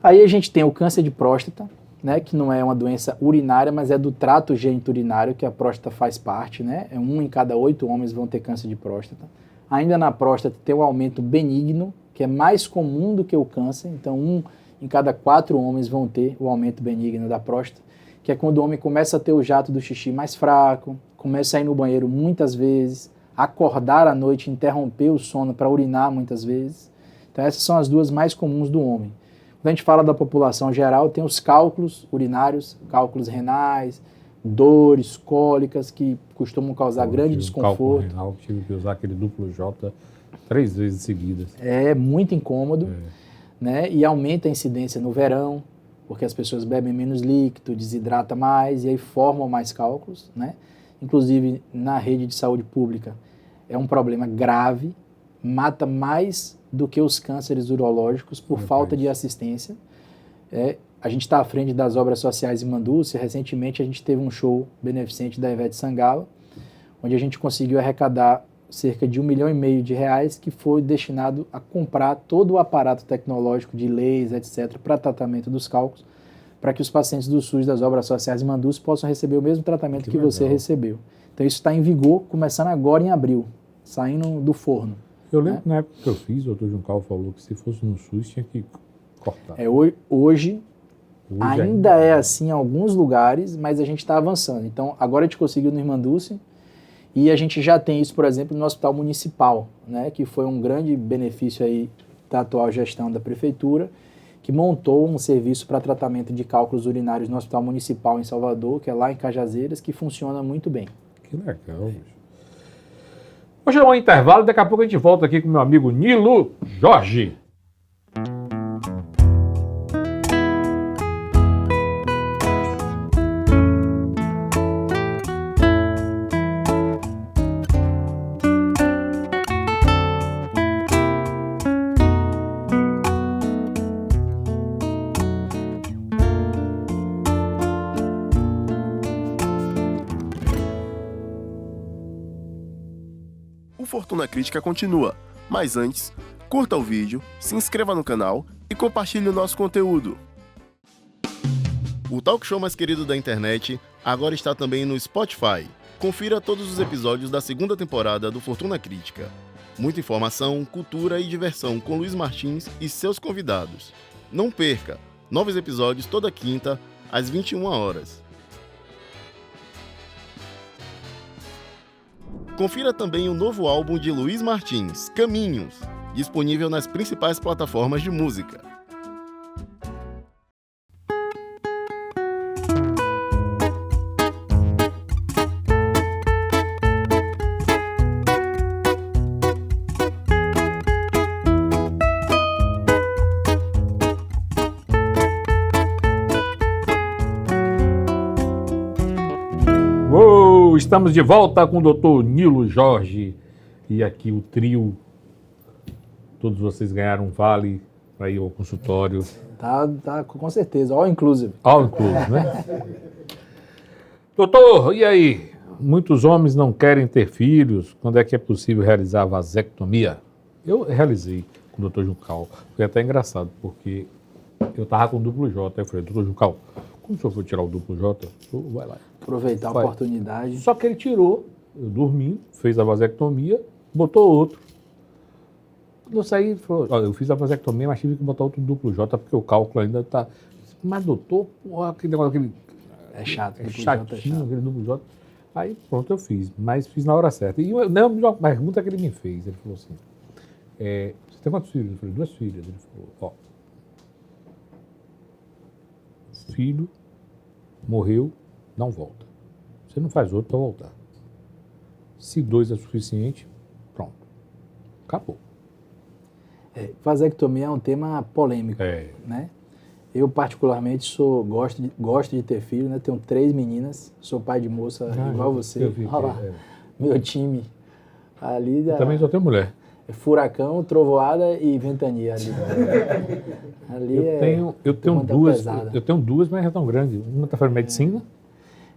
Aí a gente tem o câncer de próstata, né, que não é uma doença urinária, mas é do trato geniturinário, que a próstata faz parte, né? 1 em cada 8 homens vão ter câncer de próstata. Ainda na próstata tem um aumento benigno, que é mais comum do que o câncer, então 1 em cada 4 homens vão ter o aumento benigno da próstata, que é quando o homem começa a ter o jato do xixi mais fraco, começa a ir no banheiro muitas vezes, acordar à noite, interromper o sono para urinar muitas vezes. Então essas são as duas mais comuns do homem. Quando a gente fala da população geral, tem os cálculos urinários, cálculos renais, dores, cólicas, que costumam causar grande desconforto. Renal, tive que usar aquele duplo J 3 vezes seguidas. É muito incômodo, né? E aumenta a incidência no verão, porque as pessoas bebem menos líquido, desidrata mais e aí formam mais cálculos, né? Inclusive na rede de saúde pública é um problema grave, mata mais do que os cânceres urológicos por falta de assistência. A gente está à frente das obras sociais em Mandúcia. Recentemente a gente teve um show beneficente da Ivete Sangalo, onde a gente conseguiu arrecadar cerca de R$1,5 milhão que foi destinado a comprar todo o aparato tecnológico de leis, etc., para tratamento dos cálculos, para que os pacientes do SUS das obras sociais em Mandúcia possam receber o mesmo tratamento que você recebeu. Então isso está em vigor, começando agora em abril, saindo do forno. Eu lembro que na época que eu fiz, o Dr. Juncal falou que se fosse no SUS tinha que cortar. Hoje ainda é assim em alguns lugares, mas a gente está avançando. Então, agora a gente conseguiu no Irmandulce e a gente já tem isso, por exemplo, no Hospital Municipal, né, que foi um grande benefício aí da atual gestão da Prefeitura, que montou um serviço para tratamento de cálculos urinários no Hospital Municipal em Salvador, que é lá em Cajazeiras, que funciona muito bem. Que legal, bicho. Vou chamar um intervalo, daqui a pouco a gente volta aqui com meu amigo Nilo Jorge. O Fortuna Crítica continua, mas antes, curta o vídeo, se inscreva no canal e compartilhe o nosso conteúdo. O talk show mais querido da internet agora está também no Spotify. Confira todos os episódios da segunda temporada do Fortuna Crítica. Muita informação, cultura e diversão com Luiz Martins e seus convidados. Não perca! Novos episódios toda quinta, às 21 horas. Confira também o novo álbum de Luiz Martins, Caminhos, disponível nas principais plataformas de música. Estamos de volta com o Dr. Nilo Jorge e aqui o trio. Todos vocês ganharam um vale para ir ao consultório. Tá, com certeza, all inclusive. All inclusive, né? Doutor, e aí? Muitos homens não querem ter filhos. Quando é que é possível realizar a vasectomia? Eu realizei com o Dr. Juncal. Foi até engraçado, porque eu estava com duplo J. Aí eu falei, Dr. Juncal, como o senhor for tirar o duplo J, vai lá. Aproveitar a oportunidade. Só que ele tirou, eu dormindo, fez a vasectomia, botou outro. Quando eu saí, ele falou, eu fiz a vasectomia, mas tive que botar outro duplo J, porque o cálculo ainda está... Mas doutor, porra, aquele negócio, aquele... É chato. É chatinho, aquele duplo J. Aí pronto, eu fiz, mas fiz na hora certa. E uma pergunta que ele me fez, ele falou assim, você tem quantos filhos? Eu falei, 2 filhas. Ele falou, filho morreu, não volta. Você não faz outro para voltar. Se 2 é suficiente, pronto. Acabou. Vasectomia é um tema polêmico, né? Eu, particularmente, gosto de ter filho, né? Tenho 3 meninas, sou pai de moça igual você. Eu vi Olha lá, meu time. Ali eu também só tenho mulher. Furacão, trovoada e ventania ali. Eu tenho 2, mas já tão grandes. Uma está fazendo medicina.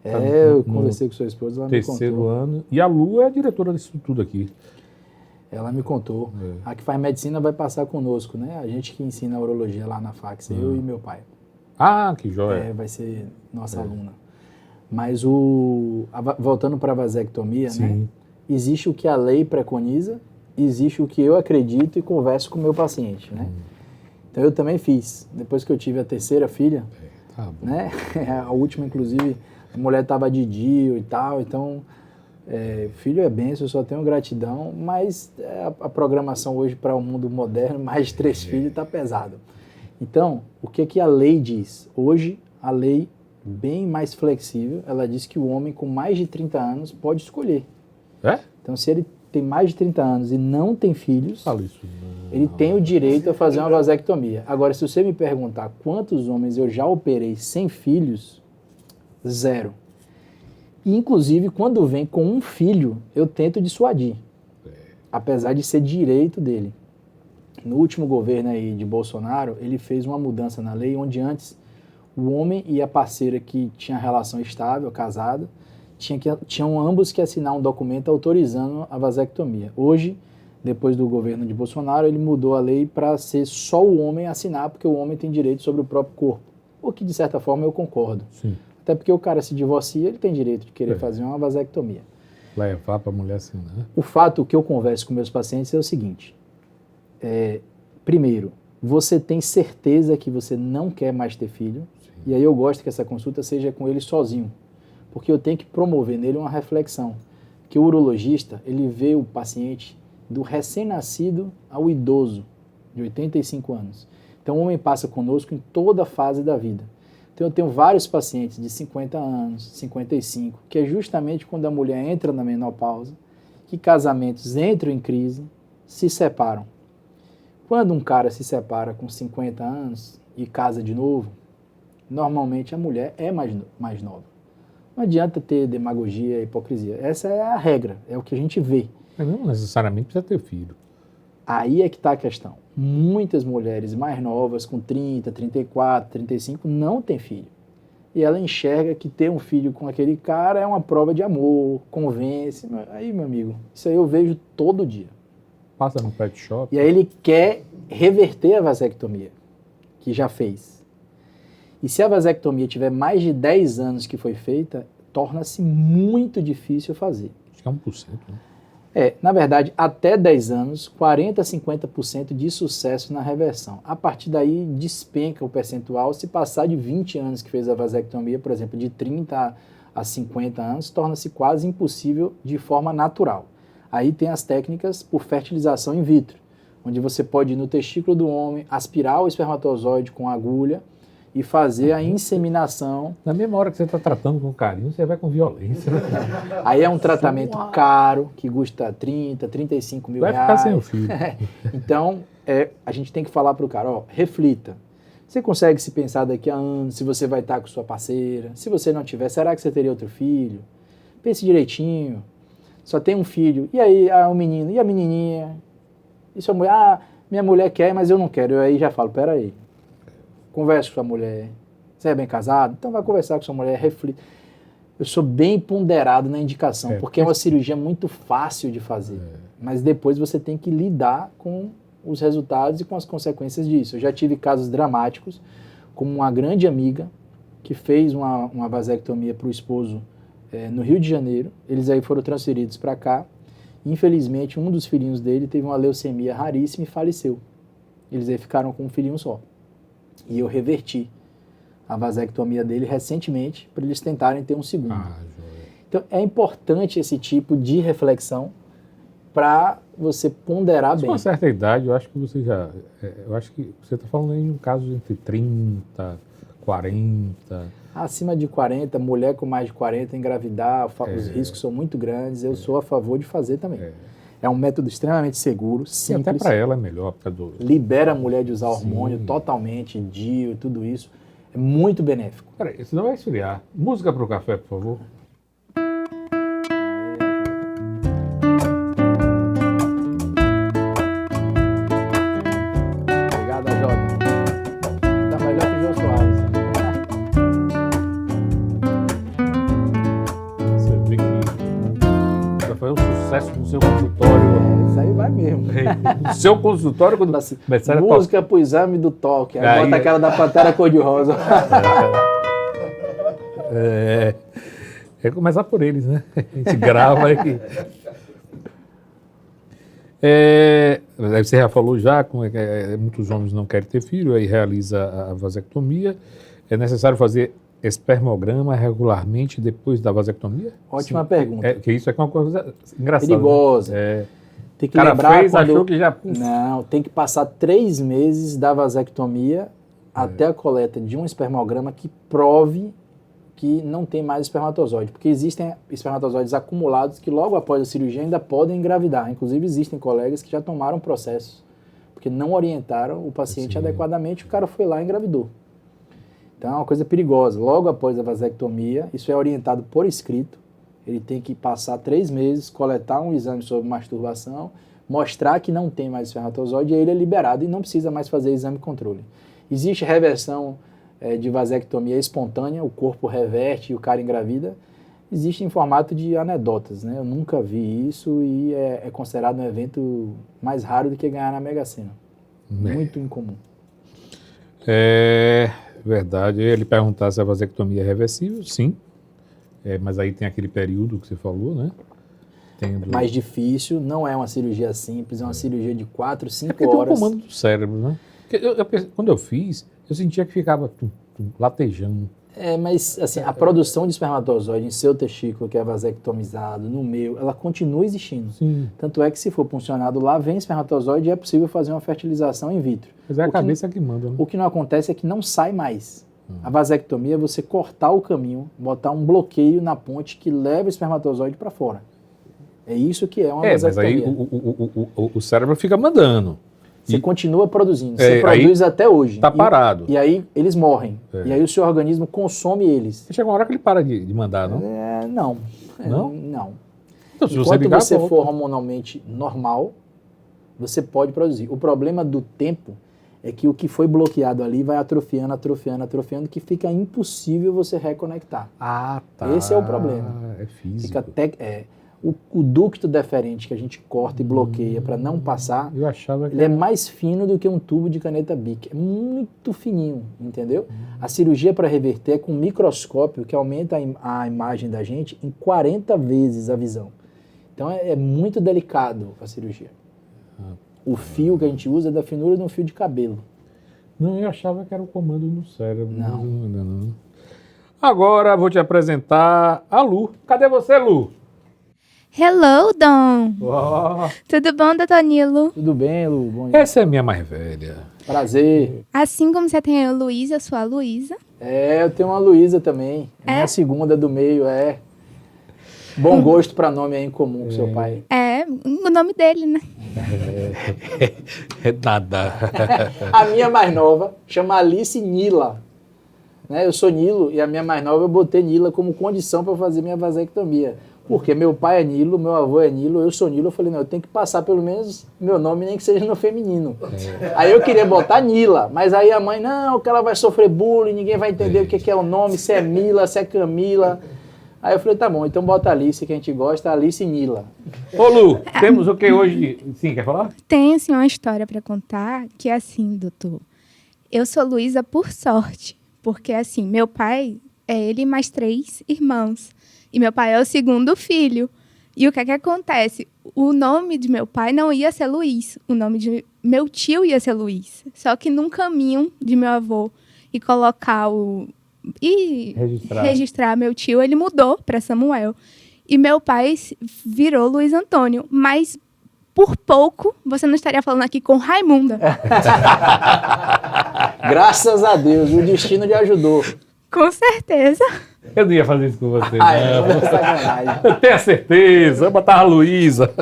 Eu conversei com sua esposa, ela me contou. 3º ano. E a Lu é a diretora disso tudo aqui. Ela me contou. A que faz medicina vai passar conosco, né? A gente que ensina a urologia lá na Fax, eu e meu pai. Ah, que joia. Vai ser nossa aluna. Mas voltando para a vasectomia, né? Existe o que a lei preconiza, existe o que eu acredito e converso com o meu paciente, né? Então eu também fiz. Depois que eu tive a 3ª filha, né? A última, inclusive, a mulher estava de DIU e tal, então filho é bênção, eu só tenho gratidão, mas a programação hoje para o mundo moderno, mais de 3 filhos, está pesado. Então, o que a lei diz? Hoje, a lei, bem mais flexível, ela diz que o homem com mais de 30 anos pode escolher. Então, se ele tem mais de 30 anos e não tem filhos, ele tem o direito a fazer uma vasectomia. Agora, se você me perguntar quantos homens eu já operei sem filhos, 0. E, inclusive, quando vem com um filho, eu tento dissuadir, apesar de ser direito dele. No último governo aí de Bolsonaro, ele fez uma mudança na lei, onde antes o homem e a parceira que tinha relação estável, casada, tinham ambos que assinar um documento autorizando a vasectomia. Hoje, depois do governo de Bolsonaro, ele mudou a lei para ser só o homem assinar, porque o homem tem direito sobre o próprio corpo. O que, de certa forma, eu concordo. Sim. Até porque o cara se divorcia, ele tem direito de querer fazer uma vasectomia. levar para a mulher assim, né? O fato que eu converso com meus pacientes é o seguinte. Primeiro, você tem certeza que você não quer mais ter filho? Sim. E aí eu gosto que essa consulta seja com ele sozinho, porque eu tenho que promover nele uma reflexão. Que o urologista, ele vê o paciente do recém-nascido ao idoso, de 85 anos. Então o homem passa conosco em toda a fase da vida. Então eu tenho vários pacientes de 50 anos, 55, que é justamente quando a mulher entra na menopausa, que casamentos entram em crise, se separam. Quando um cara se separa com 50 anos e casa de novo, normalmente a mulher é mais nova. Não adianta ter demagogia e hipocrisia. Essa é a regra, é o que a gente vê. Mas não necessariamente precisa ter filho. Aí é que está a questão. Muitas mulheres mais novas, com 30, 34, 35, não têm filho. E ela enxerga que ter um filho com aquele cara é uma prova de amor, convence. Aí, meu amigo, isso aí eu vejo todo dia. Passa no pet shop. E aí ele quer reverter a vasectomia, que já fez. E se a vasectomia tiver mais de 10 anos que foi feita, torna-se muito difícil fazer. Acho que é 1%, né? Na verdade, até 10 anos, 40% a 50% de sucesso na reversão. A partir daí, despenca o percentual. Se passar de 20 anos que fez a vasectomia, por exemplo, de 30 a 50 anos, torna-se quase impossível de forma natural. Aí tem as técnicas por fertilização in vitro, onde você pode ir no testículo do homem, aspirar o espermatozoide com agulha e fazer a inseminação. Na mesma hora que você está tratando com carinho, você vai com violência. Né? Aí é um tratamento caro, que custa 30, 35 mil reais. Vai ficar sem o filho. Então, a gente tem que falar para o cara, reflita. Você consegue se pensar daqui a anos, se você vai estar com sua parceira? Se você não tiver, será que você teria outro filho? Pense direitinho. Só tem um filho. E aí, o menino? E a menininha? E sua mulher? Minha mulher quer, mas eu não quero. Eu aí já falo, peraí. Converse com sua mulher. Você é bem casado? Então vai conversar com sua mulher, reflita. Eu sou bem ponderado na indicação, porque é uma cirurgia muito fácil de fazer. Mas depois você tem que lidar com os resultados e com as consequências disso. Eu já tive casos dramáticos, como uma grande amiga que fez uma vasectomia para o esposo no Rio de Janeiro. Eles aí foram transferidos para cá. Infelizmente, um dos filhinhos dele teve uma leucemia raríssima e faleceu. Eles aí ficaram com um filhinho só. E eu reverti a vasectomia dele recentemente para eles tentarem ter um segundo. Então é importante esse tipo de reflexão para você ponderar bem. Com uma certa idade, eu acho que você já... eu acho que você está falando aí de um caso entre 30, 40... Acima de 40, mulher com mais de 40 engravidar, os riscos são muito grandes. Eu sou a favor de fazer também. É um método extremamente seguro, simples. E até para ela é melhor. Libera a mulher de usar hormônio totalmente, DIU, tudo isso. É muito benéfico. Peraí, senão vai esfriar. Música para o café, por favor. Obrigado, Jota. Tá melhor que o Jô Soares. Você vê que vai fazer um sucesso no seu consultório. Isso aí vai mesmo. No seu consultório, quando Assim, começar música pro exame do toque. Aí bota aquela da Pantera Cor-de-Rosa. É começar por eles, né? A gente grava aí. Aí você já falou como muitos homens não querem ter filho, aí realiza a vasectomia. É necessário fazer espermograma regularmente depois da vasectomia? Ótima pergunta. Porque isso é uma coisa engraçada. Perigosa. Né? Tem que lembrar achou que já... Não, tem que passar 3 meses da vasectomia até a coleta de um espermograma que prove que não tem mais espermatozoide, porque existem espermatozoides acumulados que logo após a cirurgia ainda podem engravidar. Inclusive existem colegas que já tomaram processos, porque não orientaram o paciente adequadamente, o cara foi lá e engravidou. Então é uma coisa perigosa. Logo após a vasectomia, isso é orientado por escrito, ele tem que passar 3 meses, coletar um exame sobre masturbação, mostrar que não tem mais espermatozoide e aí ele é liberado e não precisa mais fazer exame controle. Existe reversão de vasectomia espontânea, o corpo reverte e o cara engravida. Existe em formato de anedotas, né? Eu nunca vi isso e é considerado um evento mais raro do que ganhar na Mega Sena. Muito incomum. É verdade. Ele perguntar se a vasectomia é reversível, sim. Mas aí tem aquele período que você falou, né? entendo. Mais difícil, não é uma cirurgia simples, é uma cirurgia de 4, 5 Porque tem um horas. comando do cérebro, né? Porque quando eu fiz, eu sentia que ficava latejando. Mas assim, a produção de espermatozoide em seu testículo, que é vasectomizado, no meu, ela continua existindo. Sim. Tanto é que se for funcionado lá, vem espermatozoide e é possível fazer uma fertilização in vitro. Mas é a O que cabeça que manda, né? O que não acontece é que não sai mais. A vasectomia é você cortar o caminho, botar um bloqueio na ponte que leva o espermatozoide para fora. É isso que é uma Mas vasectomia. aí o cérebro fica mandando. Você E- continua produzindo, você aí produz até hoje. Tá parado. E aí eles morrem. É. E aí o seu organismo consome eles. Chega uma hora que ele para de mandar, não? Não. Não? Não. Então, se Enquanto ligar, você volta. for hormonalmente normal, você pode produzir. O problema do tempo é que o que foi bloqueado ali vai atrofiando, que fica impossível você reconectar. Ah, tá. Esse é o problema. É físico. Fica o ducto deferente que a gente corta e bloqueia para não passar, Eu achava que... ele é mais fino do que um tubo de caneta Bic. É muito fininho, entendeu? A cirurgia para reverter é com um microscópio que aumenta a imagem da gente em 40 vezes a visão. Então é muito delicado a cirurgia. O fio que a gente usa é da finura de um fio de cabelo. Não, eu achava que era o comando no cérebro. Não. Não. Agora vou te apresentar a Lu. Cadê você, Lu? Hello, Dom. Oh, Tudo bom, doutor Nilo? Tudo bem, Lu? Bom dia. essa é a minha mais velha. Prazer. Assim como você tem a Luísa, eu sou a Luísa. Eu tenho uma Luísa também. Minha segunda do meio, Bom gosto para nome aí em comum com seu pai. É, o nome dele, né? É nada. A minha mais nova chama Alice Nila. Né? Eu sou Nilo e a minha mais nova eu botei Nila como condição para fazer minha vasectomia. Porque meu pai é Nilo, meu avô é Nilo, eu sou Nilo. Eu falei, não, eu tenho que passar pelo menos meu nome, nem que seja no feminino. Aí eu queria botar Nila, mas aí a mãe, não, que ela vai sofrer bullying, ninguém vai entender o que é o nome, se é Mila, se é Camila. Aí eu falei, tá bom, então bota Alice, que a gente gosta, Alice Nila. Ô, Lu, temos o que hoje? Sim, quer falar? Tem, assim, uma história pra contar que é assim, doutor. Eu sou Luísa por sorte, porque, assim, meu pai é ele mais 3 irmãos. E meu pai é o segundo filho. E o que é que acontece? O nome de meu pai não ia ser Luiz. O nome de meu tio ia ser Luiz. Só que num caminho de meu avô e colocar registrar meu tio, ele mudou para Samuel. E meu pai virou Luiz Antônio. Mas por pouco você não estaria falando aqui com Raimunda. Graças a Deus, o destino lhe ajudou. Com certeza. Eu não ia fazer isso com você, É não. sacanagem. Eu tenho a certeza. Eu botava a Luísa.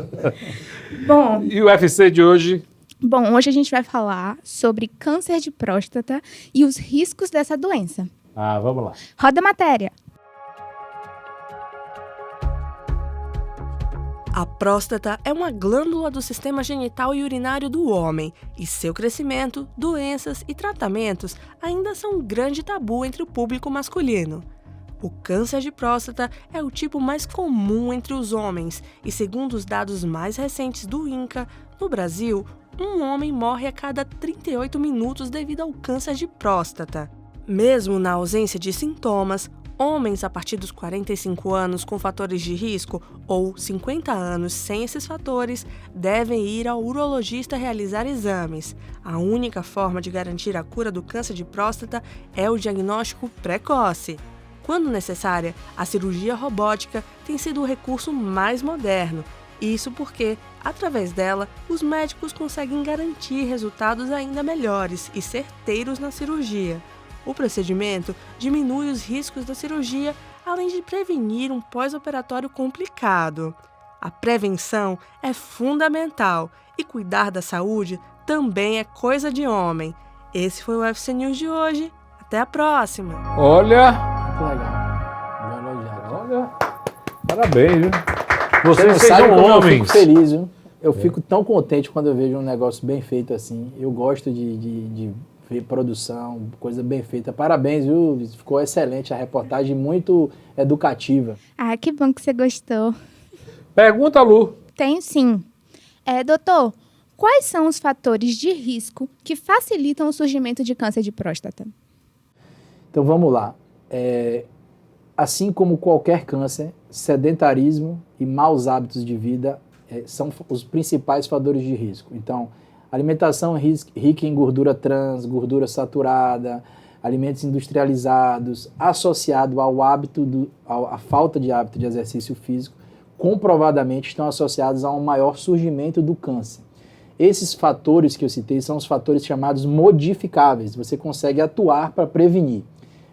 Bom, E o UFC de hoje? Bom, hoje a gente vai falar sobre câncer de próstata e os riscos dessa doença. Vamos lá. Roda a matéria. A próstata é uma glândula do sistema genital e urinário do homem, e seu crescimento, doenças e tratamentos ainda são um grande tabu entre o público masculino. O câncer de próstata é o tipo mais comum entre os homens, e segundo os dados mais recentes do INCA, no Brasil, um homem morre a cada 38 minutos devido ao câncer de próstata. Mesmo na ausência de sintomas, homens a partir dos 45 anos com fatores de risco ou 50 anos sem esses fatores devem ir ao urologista realizar exames. A única forma de garantir a cura do câncer de próstata é o diagnóstico precoce. Quando necessária, a cirurgia robótica tem sido o recurso mais moderno. Isso porque, através dela, os médicos conseguem garantir resultados ainda melhores e certeiros na cirurgia. O procedimento diminui os riscos da cirurgia, além de prevenir um pós-operatório complicado. A prevenção é fundamental e cuidar da saúde também é coisa de homem. Esse foi o UFC News de hoje. Até a próxima! Olha, Que legal. Vou elogiar aqui. olha. Parabéns, viu? Você não Vocês sabe são como eu fico homens. feliz, viu? Eu fico tão contente quando eu vejo um negócio bem feito assim. Eu gosto de ver produção, coisa bem feita. Parabéns, viu? Ficou excelente a reportagem, muito educativa. Ah, que bom que você gostou. Pergunta, Lu. Tenho sim. Doutor, quais são os fatores de risco que facilitam o surgimento de câncer de próstata? Então vamos lá. assim como qualquer câncer, sedentarismo e maus hábitos de vida são os principais fatores de risco. Então, alimentação rica em gordura trans, gordura saturada, alimentos industrializados, associado ao hábito à falta de hábito de exercício físico, comprovadamente estão associados a um maior surgimento do câncer. Esses fatores que eu citei são os fatores chamados modificáveis. Você consegue atuar para prevenir.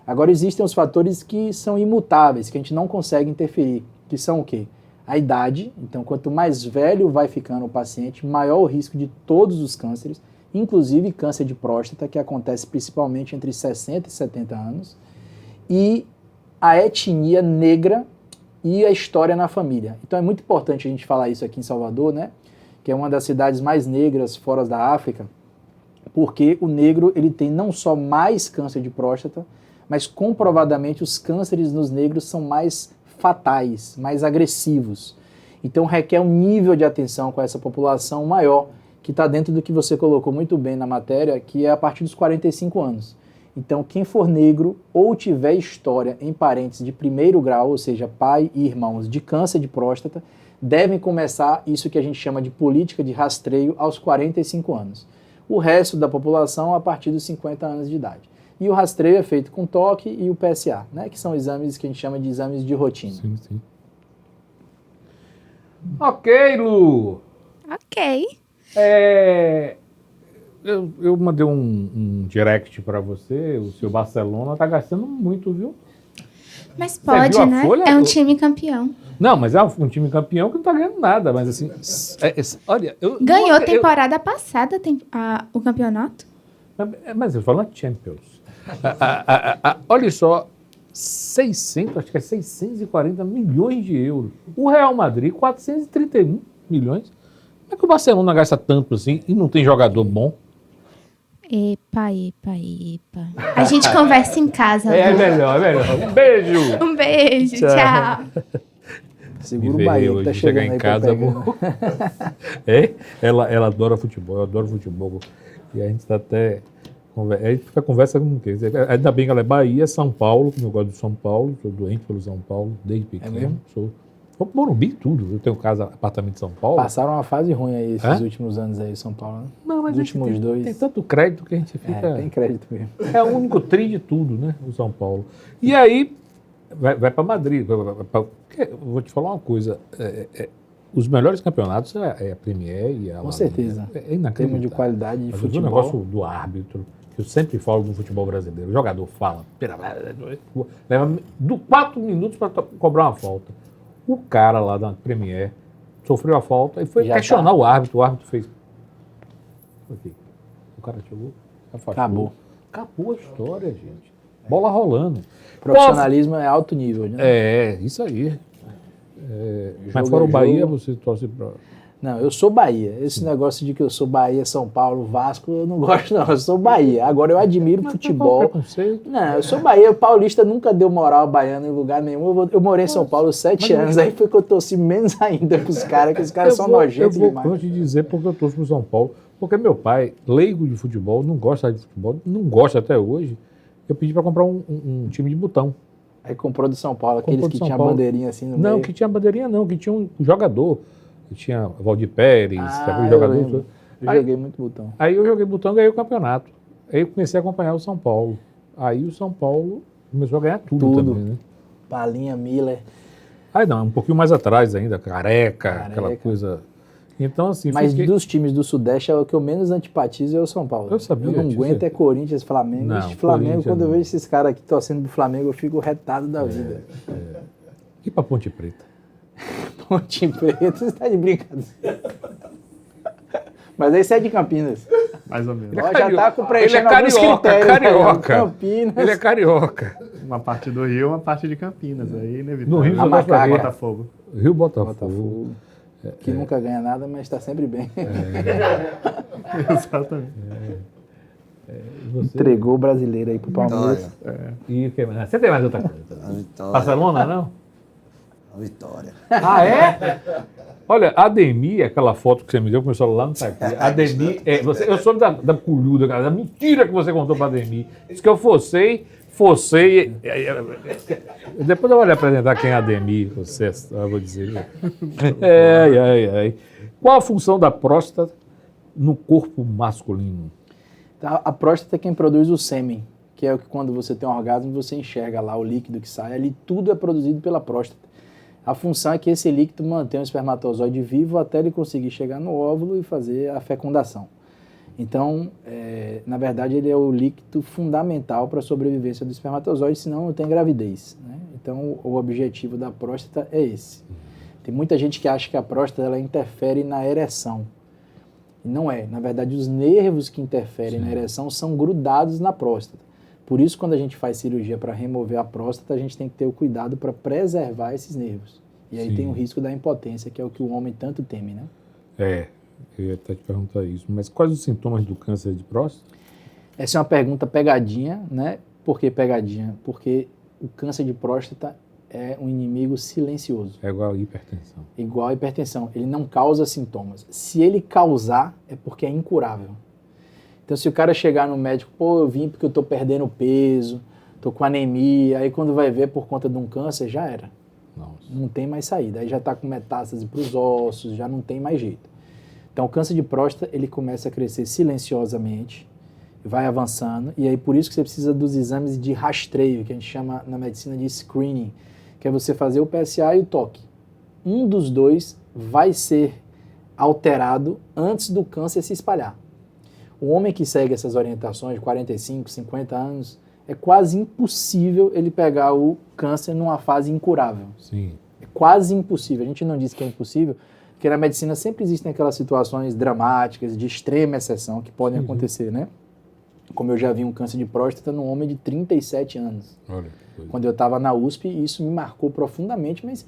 Agora, existem os fatores que são imutáveis, que a gente não consegue interferir, que são o quê? A idade. Então, quanto mais velho vai ficando o paciente, maior o risco de todos os cânceres, inclusive câncer de próstata, que acontece principalmente entre 60 e 70 anos, e a etnia negra e a história na família. Então, é muito importante a gente falar isso aqui em Salvador, né? Que é uma das cidades mais negras fora da África, porque o negro ele tem não só mais câncer de próstata, mas comprovadamente os cânceres nos negros são mais fatais, mais agressivos. Então requer um nível de atenção com essa população maior, que está dentro do que você colocou muito bem na matéria, que é a partir dos 45 anos. Então quem for negro ou tiver história em parentes de primeiro grau, ou seja, pai e irmãos de câncer de próstata, devem começar isso que a gente chama de política de rastreio aos 45 anos. O resto da população a partir dos 50 anos de idade. E o rastreio é feito com toque e o PSA, né, que são exames que a gente chama de exames de rotina. Sim, sim. Ok, Lu. Ok. Eu mandei um direct para você, o seu Barcelona tá gastando muito, viu? Mas Você viu pode, a né? folha? É um time campeão. Não, mas é um time campeão que não tá ganhando nada, mas assim, olha... Ganhou temporada passada o campeonato. Mas eu falo Champions. Olha só, 640 milhões de euros. O Real Madrid, 431 milhões. Como é que o Barcelona gasta tanto assim e não tem jogador bom? Epa. A gente conversa em casa. É Lu. melhor. Um beijo! Um beijo, tchau. Segura o Bahia, que tá chegar chegando em aí casa, pra pegar. amor. Ela adora futebol, eu adoro futebol. E a gente tá até... A gente fica conversa com quem? Ainda bem que ela é Bahia, São Paulo, como eu gosto de São Paulo, sou doente pelo São Paulo, desde pequeno. É mesmo? Vou pro Morumbi tudo. Eu tenho casa, apartamento em São Paulo. Passaram uma fase ruim aí esses últimos anos aí em São Paulo, né? Não, mas Os últimos dois. Tem tanto crédito que a gente fica... Tem crédito mesmo. É o único tri de tudo, né? O São Paulo. E aí, vai para Madrid. Eu vou te falar uma coisa. Os melhores campeonatos é a Premier e a La Com Liga. certeza. É Em termos de inacreditável. qualidade de Mas futebol. o negócio do árbitro, que eu sempre falo do futebol brasileiro. O jogador fala, leva 4 minutos para cobrar uma falta. O cara lá da Premier sofreu a falta e foi Já questionar tá. o árbitro fez... Aqui. O cara chegou, afastou. Acabou a história, gente. Bola rolando. Profissionalismo é alto nível, né? Isso aí. Jogo Mas fora o é Bahia, jogo. você torce para... Não, eu sou Bahia. Esse negócio de que eu sou Bahia, São Paulo, Vasco, eu não gosto não. Eu sou Bahia. Agora eu admiro futebol. Não, eu sou Bahia. O paulista nunca deu moral ao baiano em lugar nenhum. Eu morei em São Paulo 7 anos. Aí foi que eu torci menos ainda pros caras, que os caras são nojentos demais. Eu vou te dizer porque eu torço pro São Paulo. Porque meu pai, leigo de futebol, não gosta de futebol, não gosta até hoje. Eu pedi para comprar um time de botão. Aí comprou do São Paulo, aqueles Comprou do que São tinham Paulo. bandeirinha assim no Não, meio. que tinha bandeirinha não, que tinha um jogador. Que tinha Valdir Pérez, aquele eu jogador. lembro. Eu joguei muito botão. Aí eu joguei botão e ganhei o campeonato. Aí eu comecei a acompanhar o São Paulo. Aí o São Paulo começou a ganhar tudo. Também, né? Palinha, Miller. Aí não, um pouquinho mais atrás ainda, careca. Aquela coisa. Então, assim. Mas dos times do Sudeste, o que eu menos antipatizo é o São Paulo. Eu sabia. Eu não aguento é Corinthians, Flamengo. Não, Flamengo, quando eu não. vejo esses caras aqui torcendo pro Flamengo, eu fico retado da vida. E pra Ponte Preta? Ponte Preta, você tá de brincadeira. Mas aí você é de Campinas. Mais ou menos. Ó, já tá com preenchendo Ele é alguns carioca, critérios, carioca. né? Campinas. Ele é carioca. Uma parte do Rio, uma parte de Campinas. Aí inevitável. No Rio, A macaca. Botafogo. Rio Botafogo. Botafogo. Que nunca ganha nada, mas está sempre bem. Exatamente. Entregou o brasileiro aí pro Palmeiras. E o que mais? Você tem mais outra coisa? A vitória. Barcelona, não? Vitória. Ah, é? Olha, a Ademir, aquela foto que você me deu, começou lá no aqui. A Ademir, eu soube da colhuda, cara, da mentira que você contou para a Ademir. Diz que eu forcei. Depois eu vou lhe apresentar quem é a Ademir, você, eu vou dizer. Qual a função da próstata no corpo masculino? A próstata é quem produz o sêmen, que é o que quando você tem um orgasmo, você enxerga lá o líquido que sai, ali tudo é produzido pela próstata. A função é que esse líquido mantenha o espermatozoide vivo até ele conseguir chegar no óvulo e fazer a fecundação. Então, na verdade, ele é o líquido fundamental para a sobrevivência do espermatozoide, senão não tem gravidez, né? Então, o objetivo da próstata é esse. Tem muita gente que acha que a próstata ela interfere na ereção. E não é. Na verdade, os nervos que interferem na ereção são grudados na próstata. Por isso, quando a gente faz cirurgia para remover a próstata, a gente tem que ter o cuidado para preservar esses nervos. E aí tem o risco da impotência, que é o que o homem tanto teme, né? Eu ia até te perguntar isso. Mas quais os sintomas do câncer de próstata? Essa é uma pergunta pegadinha, né? Por que pegadinha? Porque o câncer de próstata é um inimigo silencioso. É igual a hipertensão. Igual a hipertensão. Ele não causa sintomas. Se ele causar, é porque é incurável. Então, se o cara chegar no médico, eu vim porque eu tô perdendo peso, tô com anemia, aí quando vai ver por conta de um câncer, já era. Nossa. Não tem mais saída. Aí já tá com metástase para os ossos, já não tem mais jeito. Então, o câncer de próstata, ele começa a crescer silenciosamente, vai avançando, e aí por isso que você precisa dos exames de rastreio, que a gente chama na medicina de screening, que é você fazer o PSA e o toque. Um dos dois vai ser alterado antes do câncer se espalhar. O homem que segue essas orientações de 45, 50 anos, é quase impossível ele pegar o câncer numa fase incurável. Sim. É quase impossível. A gente não diz que é impossível, porque na medicina sempre existem aquelas situações dramáticas, de extrema exceção, que podem acontecer, né? Como eu já vi um câncer de próstata num homem de 37 anos. Olha, que Quando eu estava na USP, isso me marcou profundamente, mas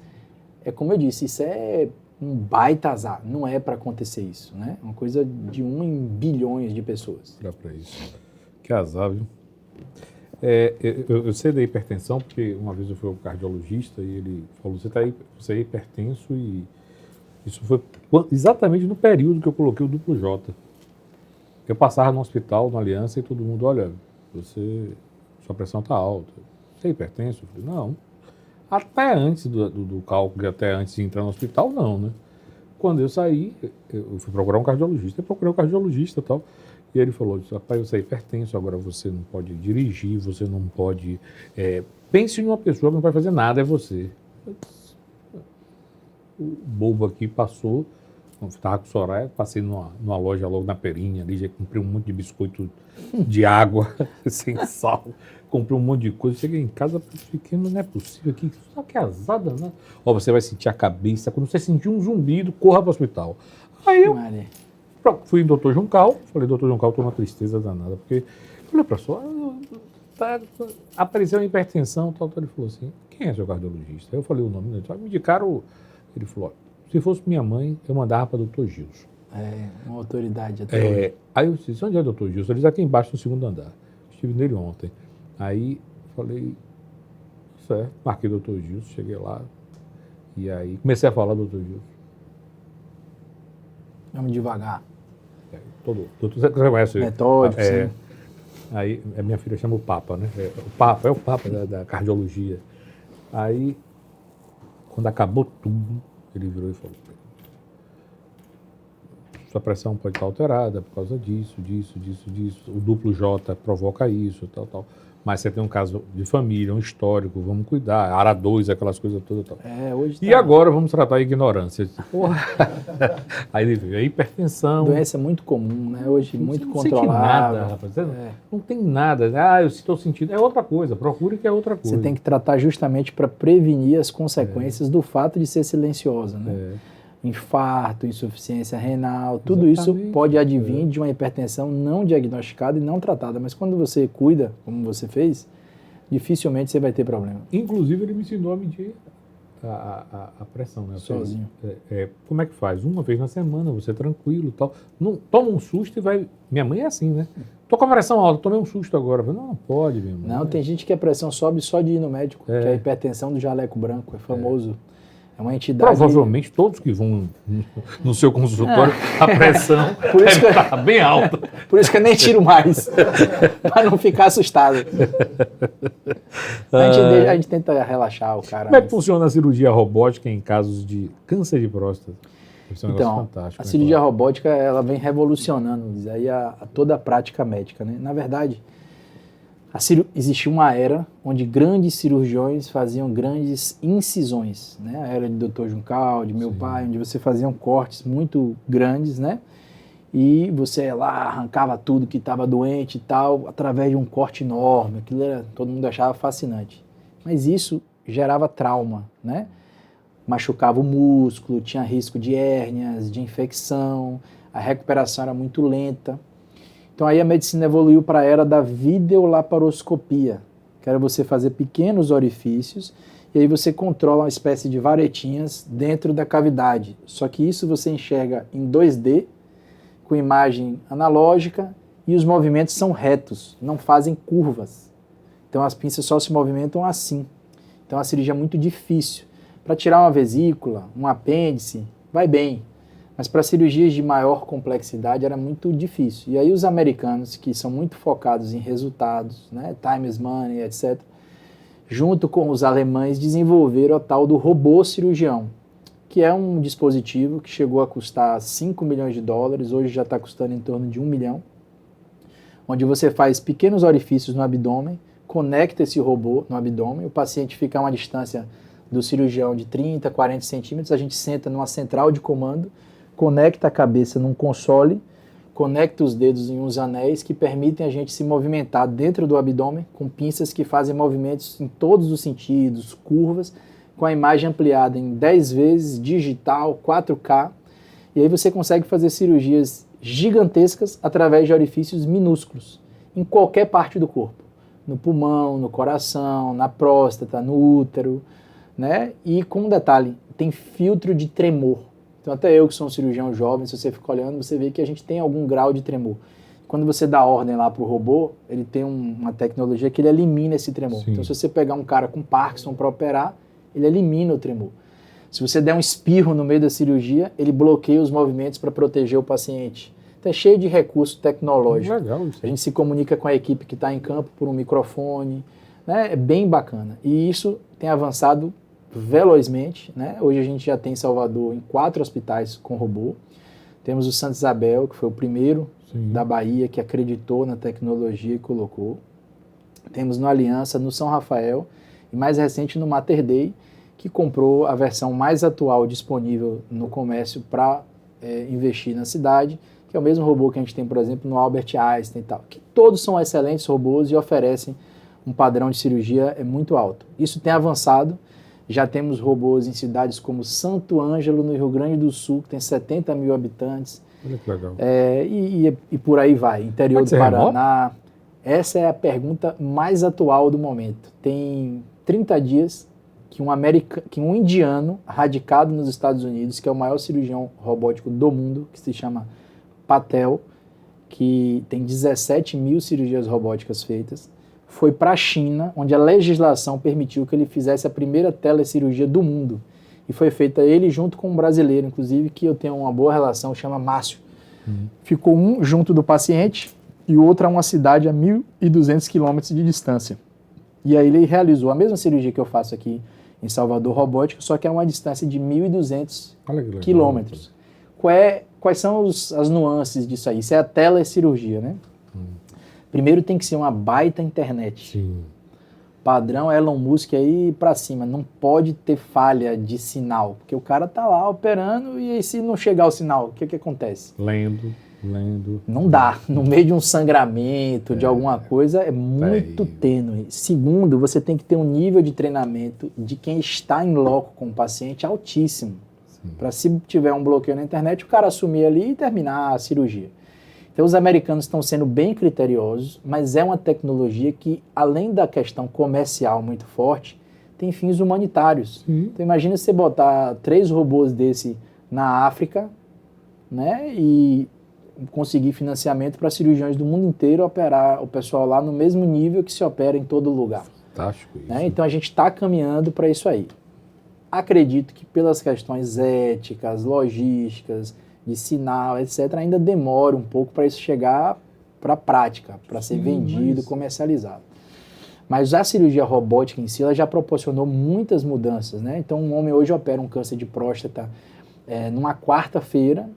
é como eu disse, isso é um baita azar. Não é para acontecer isso, né? Uma coisa de 1 em bilhões de pessoas. Olha para isso. Que azar, viu? Eu sei da hipertensão porque uma vez eu fui ao cardiologista e ele falou, você é hipertenso, e isso foi exatamente no período que eu coloquei o duplo J. Eu passava no hospital, na Aliança, e todo mundo, olha, sua pressão está alta. Você é hipertenso? Eu falei, não. Até antes do cálculo, até antes de entrar no hospital, não, né? Quando eu saí, eu fui procurar um cardiologista. Eu procurei um cardiologista e tal. E ele falou, rapaz, você é hipertenso, agora você não pode dirigir, você não pode... pense em uma pessoa que não vai fazer nada, é você. O bobo aqui passou, estava com Soraya, passei numa loja logo na Perinha, ali já comprei um monte de biscoito de água, sem sal, comprei um monte de coisa, cheguei em casa, fiquei, mas não é possível, que azada, né? Ó, você vai sentir a cabeça, quando você sentir um zumbido, corra para o hospital. Aí eu fui em Dr. Juncal, falei, Dr. Juncal, estou numa tristeza danada, porque, olha para só, apareceu uma hipertensão, tal, ele falou assim, quem é seu cardiologista? Aí eu falei o nome dele, me indicaram, ele falou, se fosse minha mãe, eu mandava para Dr. Gilson. Uma autoridade até. Aí eu disse, onde é Dr. Gilson? Ele disse, aqui embaixo no segundo andar. Estive nele ontem. Aí falei, certo, marquei Dr. Gilson, cheguei lá, e aí comecei a falar Dr. Gilson. Vamos devagar. Você conhece? Metódico, sim. Aí a minha filha chama o Papa, né? O Papa da cardiologia. Aí, quando acabou tudo, ele virou e falou, sua pressão pode estar alterada por causa disso. O duplo J provoca isso, tal. Mas você tem um caso de família, um histórico, vamos cuidar. ARA 2, aquelas coisas todas. Tal. Hoje e agora vamos tratar a ignorância. Porra. Aí ele veio, a hipertensão. Doença muito comum, né? Hoje muito não controlada. Nada, rapaz. Não tem nada. Eu estou sentindo. É outra coisa. Procure que é outra coisa. Você tem que tratar justamente para prevenir as consequências do fato de ser silenciosa, né? Infarto, insuficiência renal, tudo isso pode advir de uma hipertensão não diagnosticada e não tratada. Mas quando você cuida, como você fez, dificilmente você vai ter problema. Inclusive, ele me ensinou a medir a pressão, né? Sozinho. Como é que faz? Uma vez na semana, você tranquilo e tal. Não, toma um susto e vai... Minha mãe é assim, né? Tô com a pressão alta, tomei um susto agora. Eu falei, não pode, minha mãe. Não, tem gente que a pressão sobe só de ir no médico, que é a hipertensão do jaleco branco, é famoso. É uma entidade... Provavelmente todos que vão no seu consultório, a pressão Por isso deve estar bem alta. Por isso que eu nem tiro mais, para não ficar assustado. A gente tenta relaxar o cara. Como é que funciona a cirurgia robótica em casos de câncer de próstata? Isso é um negócio Então, fantástico, a né, cirurgia claro? robótica ela vem revolucionando aí toda a prática médica, né? Na verdade, existia uma era onde grandes cirurgiões faziam grandes incisões, né? A era de Dr. Juncal, de meu pai, onde você fazia cortes muito grandes, né? E você ia lá, arrancava tudo que estava doente e tal, através de um corte enorme. Aquilo todo mundo achava fascinante. Mas isso gerava trauma, né? Machucava o músculo, tinha risco de hérnias, de infecção, a recuperação era muito lenta. Então aí a medicina evoluiu para a era da videolaparoscopia, que era você fazer pequenos orifícios e aí você controla uma espécie de varetinhas dentro da cavidade. Só que isso você enxerga em 2D, com imagem analógica, e os movimentos são retos, não fazem curvas. Então as pinças só se movimentam assim. Então a cirurgia é muito difícil. Para tirar uma vesícula, um apêndice, vai bem. Mas para cirurgias de maior complexidade era muito difícil. E aí os americanos, que são muito focados em resultados, né, time is money, etc., junto com os alemães, desenvolveram o tal do robô cirurgião, que é um dispositivo que chegou a custar 5 milhões de dólares, hoje já está custando em torno de 1 milhão, onde você faz pequenos orifícios no abdômen, conecta esse robô no abdômen, o paciente fica a uma distância do cirurgião de 30, 40 centímetros, a gente senta numa central de comando, conecta a cabeça num console, conecta os dedos em uns anéis que permitem a gente se movimentar dentro do abdômen com pinças que fazem movimentos em todos os sentidos, curvas, com a imagem ampliada em 10 vezes, digital, 4K, e aí você consegue fazer cirurgias gigantescas através de orifícios minúsculos, em qualquer parte do corpo, no pulmão, no coração, na próstata, no útero, né? E com um detalhe, tem filtro de tremor. Então até eu que sou um cirurgião jovem, se você ficar olhando, você vê que a gente tem algum grau de tremor. Quando você dá ordem lá para o robô, ele tem uma tecnologia que ele elimina esse tremor. Sim. Então se você pegar um cara com Parkinson para operar, ele elimina o tremor. Se você der um espirro no meio da cirurgia, ele bloqueia os movimentos para proteger o paciente. Então é cheio de recurso tecnológico. Legal isso. A gente se comunica com a equipe que está em campo por um microfone, né? É bem bacana. E isso tem avançado velozmente, né? Hoje a gente já tem em Salvador em 4 hospitais com robô. Temos o Santa Isabel, que foi o primeiro da Bahia que acreditou na tecnologia e colocou. Temos no Aliança, no São Rafael e mais recente no Mater Dei, que comprou a versão mais atual disponível no comércio para investir na cidade, que é o mesmo robô que a gente tem, por exemplo, no Albert Einstein e tal, que todos são excelentes robôs e oferecem um padrão de cirurgia muito alto. Isso tem avançado, já temos robôs em cidades como Santo Ângelo, no Rio Grande do Sul, que tem 70 mil habitantes. Olha que legal. E por aí vai, interior Pode do ser Paraná. Essa é a pergunta mais atual do momento. Tem 30 dias que um indiano radicado nos Estados Unidos, que é o maior cirurgião robótico do mundo, que se chama Patel, que tem 17 mil cirurgias robóticas feitas, foi para a China, onde a legislação permitiu que ele fizesse a primeira telecirurgia do mundo. E foi feita ele junto com um brasileiro, inclusive, que eu tenho uma boa relação, chama Márcio. Ficou um junto do paciente e o outro a uma cidade a 1.200 quilômetros de distância. E aí ele realizou a mesma cirurgia que eu faço aqui em Salvador, robótica, só que a uma distância de 1.200 quilômetros. Quais são as nuances disso aí? Isso é a telecirurgia, né? Primeiro tem que ser uma baita internet. Sim. Padrão Elon Musk aí pra cima. Não pode ter falha de sinal, porque o cara tá lá operando e aí se não chegar o sinal, o que acontece? Lendo. Não dá. No meio de um sangramento, de alguma coisa, é muito tênue. Segundo, você tem que ter um nível de treinamento de quem está em loco com o paciente altíssimo. Para se tiver um bloqueio na internet, o cara assumir ali e terminar a cirurgia. Então os americanos estão sendo bem criteriosos, mas é uma tecnologia que, além da questão comercial muito forte, tem fins humanitários. Então imagina você botar 3 robôs desse na África, né, e conseguir financiamento para cirurgiões do mundo inteiro operar o pessoal lá no mesmo nível que se opera em todo lugar. Fantástico isso. Né? Então a gente está caminhando para isso aí. acredito que pelas questões éticas, logísticas, de sinal, etc., ainda demora um pouco para isso chegar para a prática, para ser vendido, comercializado. Mas a cirurgia robótica em si, ela já proporcionou muitas mudanças, né? Então, um homem hoje opera um câncer de próstata numa quarta-feira,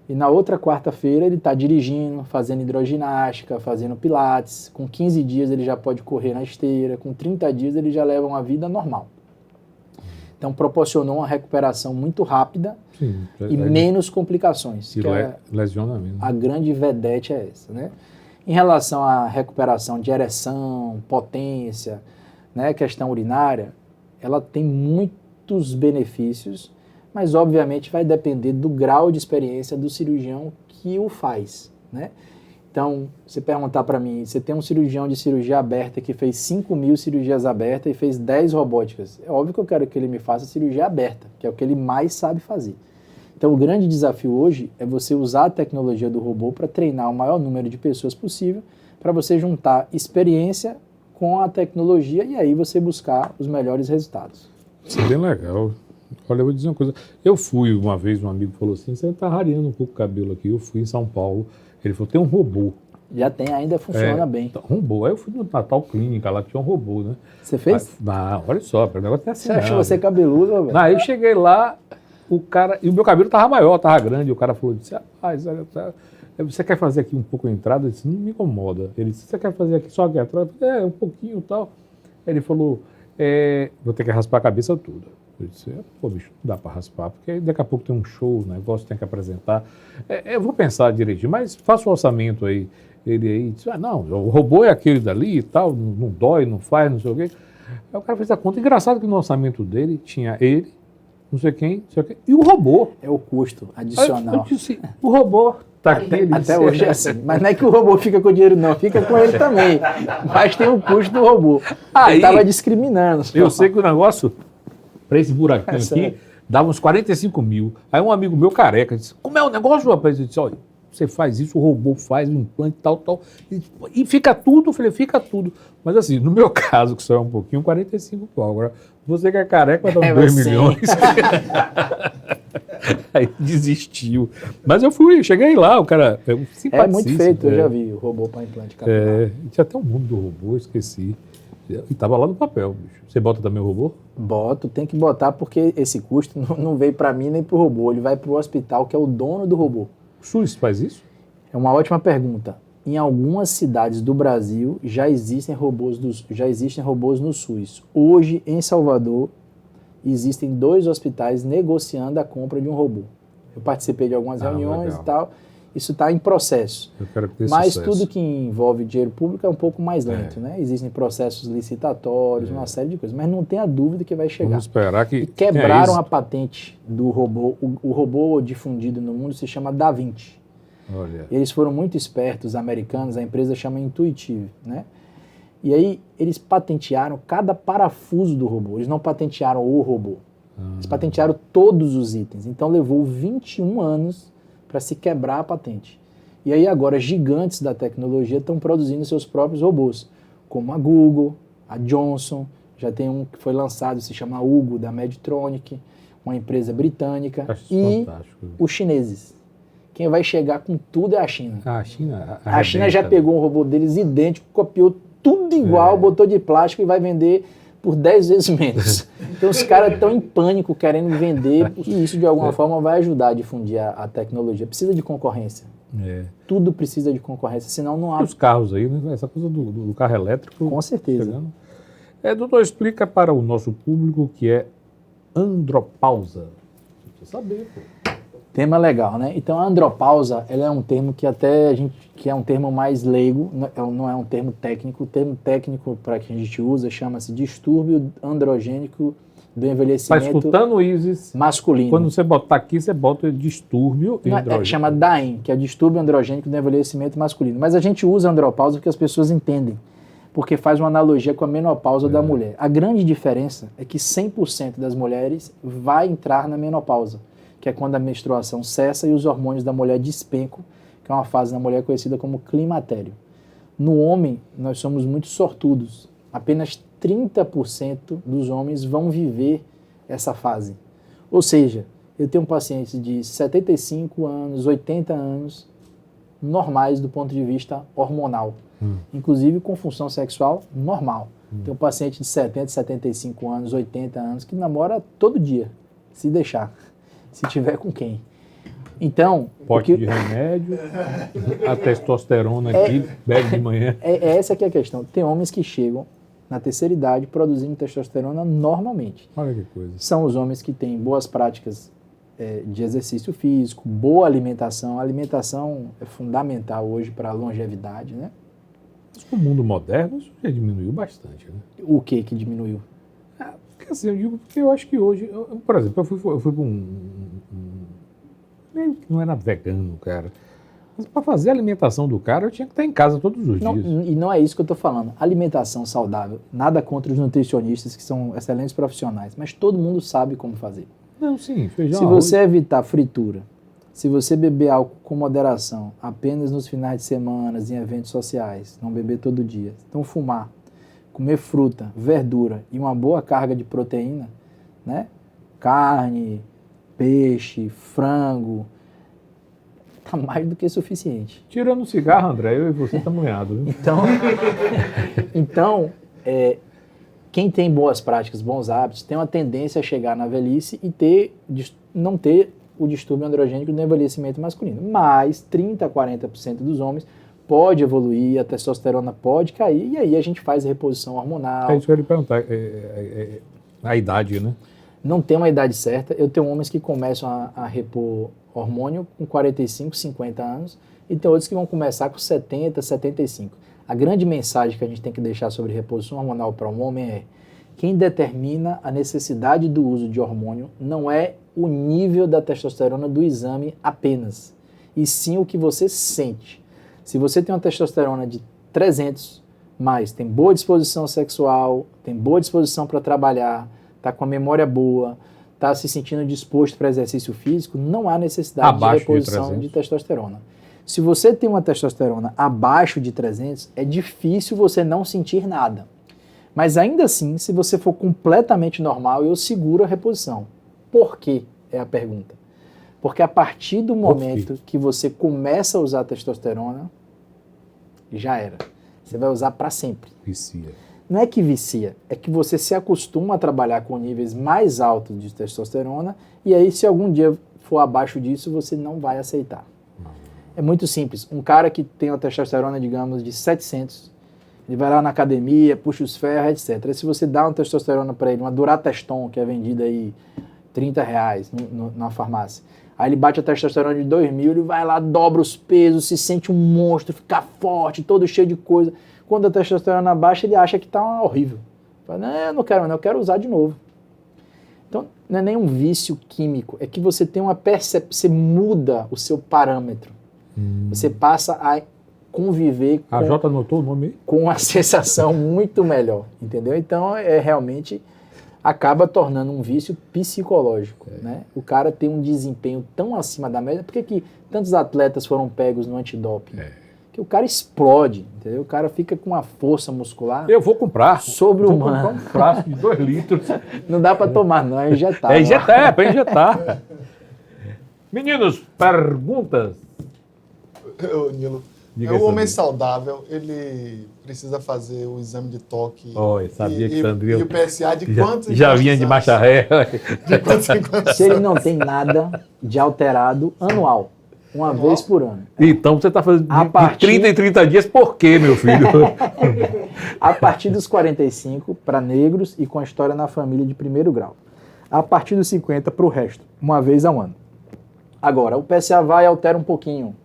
e na outra quarta-feira ele está dirigindo, fazendo hidroginástica, fazendo pilates. Com 15 dias ele já pode correr na esteira, com 30 dias ele já leva uma vida normal. Então, proporcionou uma recuperação muito rápida e menos complicações. E lesiona mesmo. A grande vedete é essa, né? Em relação à recuperação de ereção, potência, né, questão urinária, ela tem muitos benefícios, mas obviamente vai depender do grau de experiência do cirurgião que o faz, né? Então, você perguntar para mim, você tem um cirurgião de cirurgia aberta que fez 5.000 cirurgias abertas e fez 10 robóticas. É óbvio que eu quero que ele me faça cirurgia aberta, que é o que ele mais sabe fazer. Então, o grande desafio hoje é você usar a tecnologia do robô para treinar o maior número de pessoas possível, para você juntar experiência com a tecnologia e aí você buscar os melhores resultados. Isso é bem legal. Olha, eu vou dizer uma coisa. Eu fui uma vez, um amigo falou assim, você está rareando um pouco o cabelo aqui. Eu fui em São Paulo, ele falou, tem um robô. Já tem, ainda funciona bem. Robô. Aí eu fui no Natal Clínica lá, que tinha um robô, né? Você fez? Olha só, o negócio é assim. Você achou você cabeludo, velho? Aí eu cheguei lá, o cara, e o meu cabelo tava maior, tava grande, e o cara falou, disse, rapaz, você quer fazer aqui um pouco a entrada? Eu disse, não me incomoda. Ele disse, você quer fazer aqui só aqui atrás? Eu falei, um pouquinho e tal. Aí ele falou, vou ter que raspar a cabeça toda. Eu disse, pô, bicho, não dá para raspar, porque daqui a pouco tem um show, um negócio, tem que apresentar. Eu vou pensar direitinho, mas faça o orçamento aí. Ele aí disse, não, o robô é aquele dali e tal, não dói, não faz, não sei o quê. Aí o cara fez a conta. Engraçado que no orçamento dele tinha ele, não sei quem, e o robô. É o custo adicional. Eu disse, o robô tá aqui. Até hoje é assim. Mas não é que o robô fica com o dinheiro, não. Fica com ele também. Mas tem o custo do robô. Aí, ele estava discriminando. Eu sei que o negócio, para esse buraquinho aqui, dava uns 45 mil. Aí um amigo meu careca disse, como é o negócio, rapaz? Eu disse, olha, você faz isso, o robô faz o implante, tal. E fica tudo, eu falei, fica tudo. Mas assim, no meu caso, que só é um pouquinho, 45 pau. Agora, você que é careca, vai dar uns 2 milhões. Aí desistiu. Mas eu cheguei lá, o cara... É muito feito, eu já vi o robô para implante capilar. Tinha até o mundo do robô, eu esqueci. E tava lá no papel, bicho. Você bota também o robô? Boto, tem que botar porque esse custo não veio para mim nem para o robô. Ele vai para o hospital, que é o dono do robô. O SUS faz isso? É uma ótima pergunta. Em algumas cidades do Brasil já existem robôs no SUS. Hoje, em Salvador, existem 2 hospitais negociando a compra de um robô. Eu participei de algumas reuniões legal. E tal. Isso está em processo. Eu quero ter Mas sucesso. tudo que envolve dinheiro público é um pouco mais lento, né? Existem processos licitatórios, uma série de coisas. Mas não tenha dúvida que vai chegar. Vamos esperar que... E quebraram a patente do robô. O robô difundido no mundo se chama Da Vinci. Olha. Eles foram muito espertos, os americanos, a empresa chama Intuitive, né? E aí eles patentearam cada parafuso do robô, eles não patentearam o robô. Eles patentearam todos os itens, então levou 21 anos para se quebrar a patente. E aí agora gigantes da tecnologia estão produzindo seus próprios robôs, como a Google, a Johnson, já tem um que foi lançado, se chama Hugo, da Medtronic, uma empresa britânica, e fantástico. Os chineses. Quem vai chegar com tudo é a China. A China já pegou um robô deles idêntico, copiou tudo igual, botou de plástico e vai vender por 10 vezes menos. Então os caras estão em pânico querendo vender, e isso de alguma forma vai ajudar a difundir a tecnologia. Precisa de concorrência. Tudo precisa de concorrência, senão não há... E os carros aí, né? Essa coisa do carro elétrico... Com certeza. Chegando. Doutor, explica para o nosso público o que é andropausa. Precisa saber, pô. Tema legal, né? Então, a andropausa, ela é um termo que até que é um termo mais leigo, não é um termo técnico. O termo técnico para que a gente usa chama-se distúrbio androgênico do envelhecimento escutando, Isis, masculino. Quando você botar aqui, você bota distúrbio androgênico. Chama DAEM, que é distúrbio androgênico do envelhecimento masculino. Mas a gente usa andropausa porque as pessoas entendem, porque faz uma analogia com a menopausa da mulher. A grande diferença é que 100% das mulheres vai entrar na menopausa, que é quando a menstruação cessa e os hormônios da mulher despencam, que é uma fase da mulher conhecida como climatério. No homem, nós somos muito sortudos. Apenas 30% dos homens vão viver essa fase. Ou seja, eu tenho pacientes de 75 anos, 80 anos, normais do ponto de vista hormonal, inclusive com função sexual normal. Tem um paciente de 70, 75 anos, 80 anos, que namora todo dia, se deixar, se tiver com quem. Então... Pote de remédio, a testosterona aqui, bebe de manhã. Essa que é a questão. Tem homens que chegam na terceira idade produzindo testosterona normalmente. Olha que coisa. São os homens que têm boas práticas de exercício físico, boa alimentação. A alimentação é fundamental hoje para a longevidade, né? Mas no mundo moderno isso já diminuiu bastante, né? O que diminuiu? Porque assim, eu digo, porque eu acho que hoje, por exemplo, eu fui para não era vegano, cara. Mas para fazer a alimentação do cara, eu tinha que estar em casa todos os dias. E não é isso que eu estou falando. Alimentação saudável, nada contra os nutricionistas, que são excelentes profissionais, mas todo mundo sabe como fazer. Não, sim, feijão, Se arroz. você evitar fritura, se você beber álcool com moderação, apenas nos finais de semana, em eventos sociais, não beber todo dia, então fumar, comer fruta, verdura e uma boa carga de proteína, né? Carne, peixe, frango, tá mais do que suficiente. Tirando o cigarro, André, eu e você estamos ganhados, viu? Então, quem tem boas práticas, bons hábitos, tem uma tendência a chegar na velhice e não ter o distúrbio androgênico do envelhecimento masculino. Mas 30% a 40% dos homens pode evoluir, a testosterona pode cair, e aí a gente faz a reposição hormonal. É isso que eu ia lhe perguntar, a idade, né? Não tem uma idade certa. Eu tenho homens que começam a repor hormônio com 45, 50 anos, e tem outros que vão começar com 70, 75. A grande mensagem que a gente tem que deixar sobre reposição hormonal para um homem é: quem determina a necessidade do uso de hormônio não é o nível da testosterona do exame apenas, e sim o que você sente. Se você tem uma testosterona de 300, mas tem boa disposição sexual, tem boa disposição para trabalhar, está com a memória boa, está se sentindo disposto para exercício físico, não há necessidade Abaixo de reposição de testosterona. Se você tem uma testosterona abaixo de 300, é difícil você não sentir nada. Mas ainda assim, se você for completamente normal, eu seguro a reposição. Por quê? É a pergunta. Porque a partir do momento que você começa a usar testosterona, já era. Você vai usar para sempre. Vicia. Não é que vicia, é que você se acostuma a trabalhar com níveis mais altos de testosterona, e aí se algum dia for abaixo disso, você não vai aceitar. É muito simples. Um cara que tem uma testosterona, digamos, de 700, ele vai lá na academia, puxa os ferros, etc. E se você dá uma testosterona para ele, uma Durateston, que é vendida aí R$30 na farmácia, aí ele bate a testosterona de 2.000, ele vai lá, dobra os pesos, se sente um monstro, fica forte, todo cheio de coisa. Quando a testosterona baixa, ele acha que está horrível. Fala, não, eu não quero, eu quero usar de novo. Então, não é nem um vício químico, é que você tem uma percepção, você muda o seu parâmetro. Você passa a conviver A Jota anotou o nome aí? com uma sensação muito melhor, entendeu? Então, realmente acaba tornando um vício psicológico, né? O cara tem um desempenho tão acima da média. Por que tantos atletas foram pegos no antidoping? Que o cara explode, entendeu? O cara fica com uma força muscular. Eu vou comprar. Sobre-humana. Vou comprar um frasco de 2 litros. Não dá para tomar, não, é injetar. É injetar, é para injetar. Meninos, perguntas? Ô, Nilo, Diga o aí, homem Sandrinho. saudável, ele precisa fazer o exame de toque Eu sabia que Sandrinho e o PSA de quantos já vinha de anos? marcha ré. De quantos em quantos Se ele anos? não tem nada de alterado anual, uma vez por ano. Então você está fazendo A de partir- 30 em 30 dias, por quê, meu filho? A partir dos 45, para negros e com a história na família de primeiro grau. A partir dos 50, para o resto, uma vez ao ano. Agora, o PSA vai e altera um pouquinho.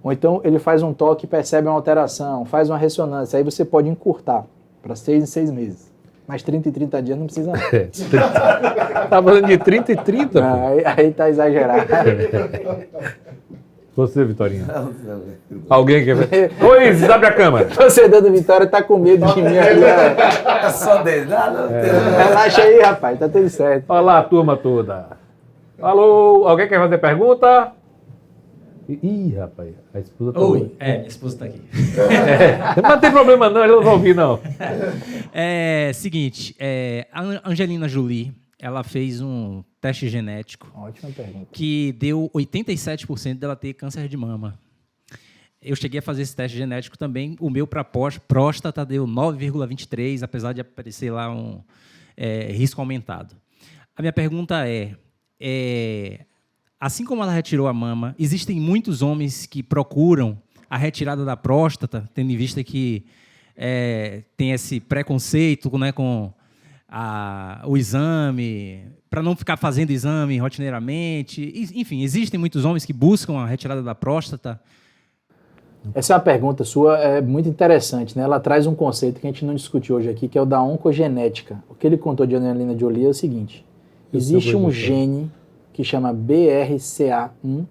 Ou então ele faz um toque e percebe uma alteração, faz uma ressonância. Aí você pode encurtar para 6 em 6 meses. Mas 30 em 30 dias não precisa não. Tá falando de 30 em 30, pô. Aí tá exagerado. Você, Vitorinha. Alguém quer ver? Oi, abre a câmera. Você, dando Vitória, tá com medo de mim ali. É só dedada. Relaxa aí, rapaz, tá tudo certo. Olha lá a turma toda. Alô, alguém quer fazer pergunta? Ih, rapaz, a esposa tá Oi, minha esposa tá aqui. Mas não tem problema não, ela não vai ouvir não. Seguinte, a Angelina Jolie, ela fez um teste genético Ótima pergunta. que deu 87% dela ter câncer de mama. Eu cheguei a fazer esse teste genético também. O meu para próstata deu 9,23, apesar de aparecer lá um risco aumentado. A minha pergunta assim como ela retirou a mama, existem muitos homens que procuram a retirada da próstata, tendo em vista que tem esse preconceito, né, com o exame, para não ficar fazendo exame rotineiramente. Enfim, existem muitos homens que buscam a retirada da próstata. Essa é uma pergunta sua, é muito interessante, né? Ela traz um conceito que a gente não discutiu hoje aqui, que é o da oncogenética. O que ele contou de Angelina Jolie é o seguinte: existe um gene que chama BRCA1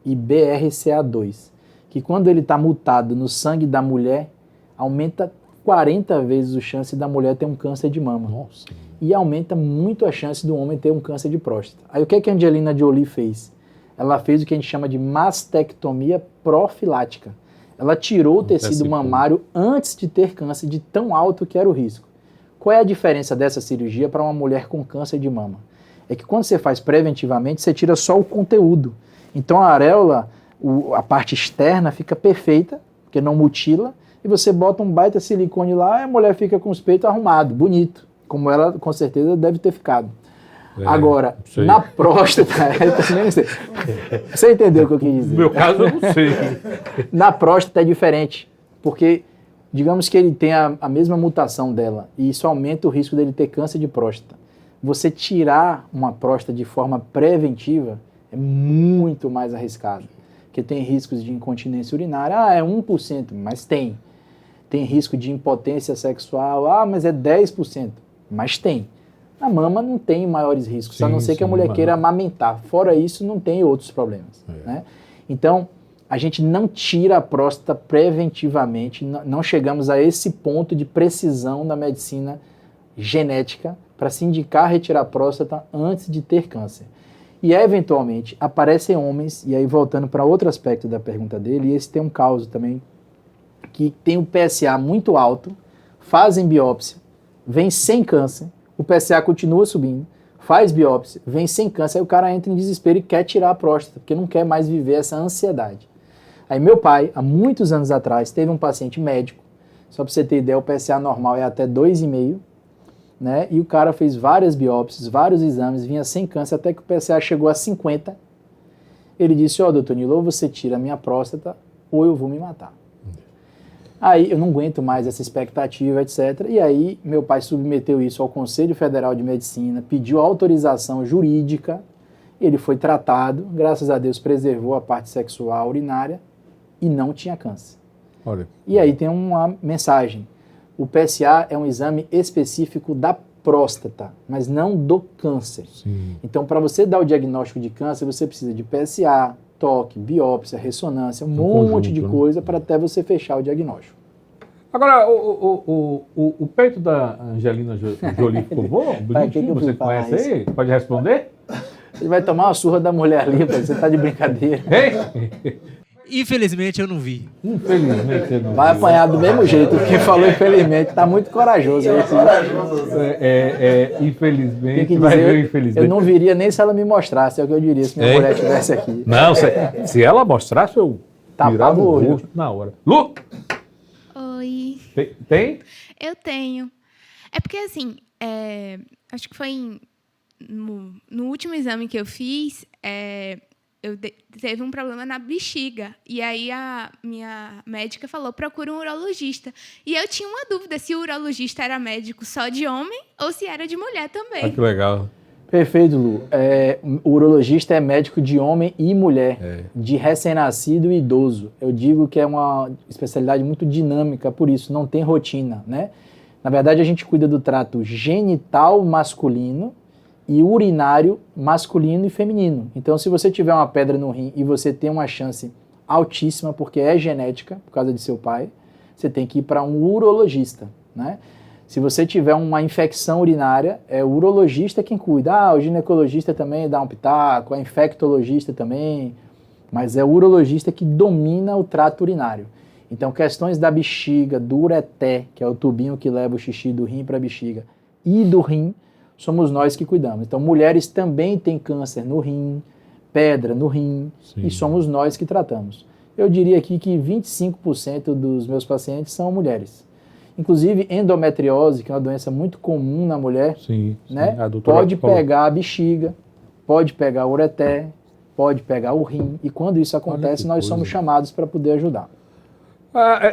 e BRCA2, que quando ele está mutado no sangue da mulher, aumenta 40 vezes a chance da mulher ter um câncer de mama. Nossa. E aumenta muito a chance do homem ter um câncer de próstata. Aí o que a Angelina Jolie fez? Ela fez o que a gente chama de mastectomia profilática. Ela tirou o tecido mamário antes de ter câncer, de tão alto que era o risco. Qual é a diferença dessa cirurgia para uma mulher com câncer de mama? É que quando você faz preventivamente, você tira só o conteúdo. Então a areola, a parte externa fica perfeita, porque não mutila, e você bota um baita silicone lá e a mulher fica com os peitos arrumados, bonito, como ela com certeza deve ter ficado. Agora, na próstata, eu também não sei. Você entendeu o que eu quis dizer? No meu caso, eu não sei. Na próstata é diferente, porque digamos que ele tem a mesma mutação dela, e isso aumenta o risco dele ter câncer de próstata. Você tirar uma próstata de forma preventiva é muito mais arriscado, porque tem riscos de incontinência urinária, é 1%, mas tem. Tem risco de impotência sexual, mas é 10%, mas tem. Na mama não tem maiores riscos, a não ser que a mulher queira amamentar. Fora isso, não tem outros problemas. Né? Então, a gente não tira a próstata preventivamente, não chegamos a esse ponto de precisão na medicina genética para se indicar retirar a próstata antes de ter câncer. E, eventualmente, aparecem homens, e aí voltando para outro aspecto da pergunta dele, e esse tem um caso também, que tem o PSA muito alto, fazem biópsia, vem sem câncer, o PSA continua subindo, faz biópsia, vem sem câncer, aí o cara entra em desespero e quer tirar a próstata, porque não quer mais viver essa ansiedade. Aí meu pai, há muitos anos atrás, teve um paciente médico, só para você ter ideia, o PSA normal é até 2,5, né? E o cara fez várias biópsias, vários exames, vinha sem câncer, até que o PSA chegou a 50. Ele disse, doutor Nilo, ou você tira a minha próstata, ou eu vou me matar. Aí eu não aguento mais essa expectativa, etc. E aí meu pai submeteu isso ao Conselho Federal de Medicina, pediu autorização jurídica, ele foi tratado, graças a Deus preservou a parte sexual urinária e não tinha câncer. Olha. E aí tem uma mensagem, o PSA é um exame específico da próstata, mas não do câncer. Sim. Então para você dar o diagnóstico de câncer, você precisa de PSA, toque, biópsia, ressonância, um monte de coisa para até você fechar o diagnóstico. Agora, o peito da Angelina Jolie ficou bom? Bonitinho, você conhece aí? Pode responder? Ele vai tomar uma surra da mulher ali, você tá de brincadeira. Infelizmente eu não vi. Infelizmente você não vai viu. apanhar do mesmo jeito. Quem falou infelizmente tá muito corajoso. Infelizmente, vai ver infelizmente. Eu não viria nem se ela me mostrasse, é o que eu diria se minha mulher estivesse aqui. Não, se ela mostrasse, eu tirava o rosto na hora. Lu! Oi. Tem? Eu tenho. É porque assim, acho que foi no último exame que eu fiz, teve um problema na bexiga. E aí a minha médica falou, procura um urologista. E eu tinha uma dúvida se o urologista era médico só de homem ou se era de mulher também. Ah, que legal. Perfeito, Lu. O urologista é médico de homem e mulher, de recém-nascido e idoso. Eu digo que é uma especialidade muito dinâmica, por isso, não tem rotina, né? Na verdade, a gente cuida do trato genital masculino e urinário masculino e feminino. Então, se você tiver uma pedra no rim e você tem uma chance altíssima, porque é genética, por causa de seu pai, você tem que ir para um urologista, né? Se você tiver uma infecção urinária, é o urologista quem cuida. O ginecologista também dá um pitaco, a infectologista também, mas é o urologista que domina o trato urinário. Então, questões da bexiga, do ureté, que é o tubinho que leva o xixi do rim para a bexiga, e do rim, somos nós que cuidamos. Então, mulheres também têm câncer no rim, pedra no rim, Sim. e somos nós que tratamos. Eu diria aqui que 25% dos meus pacientes são mulheres. Inclusive, endometriose, que é uma doença muito comum na mulher, Sim, né? a doutora Pode falou. pegar a bexiga, pode pegar o ureter, pode pegar o rim, e quando isso acontece, que nós coisa. somos chamados para poder ajudar.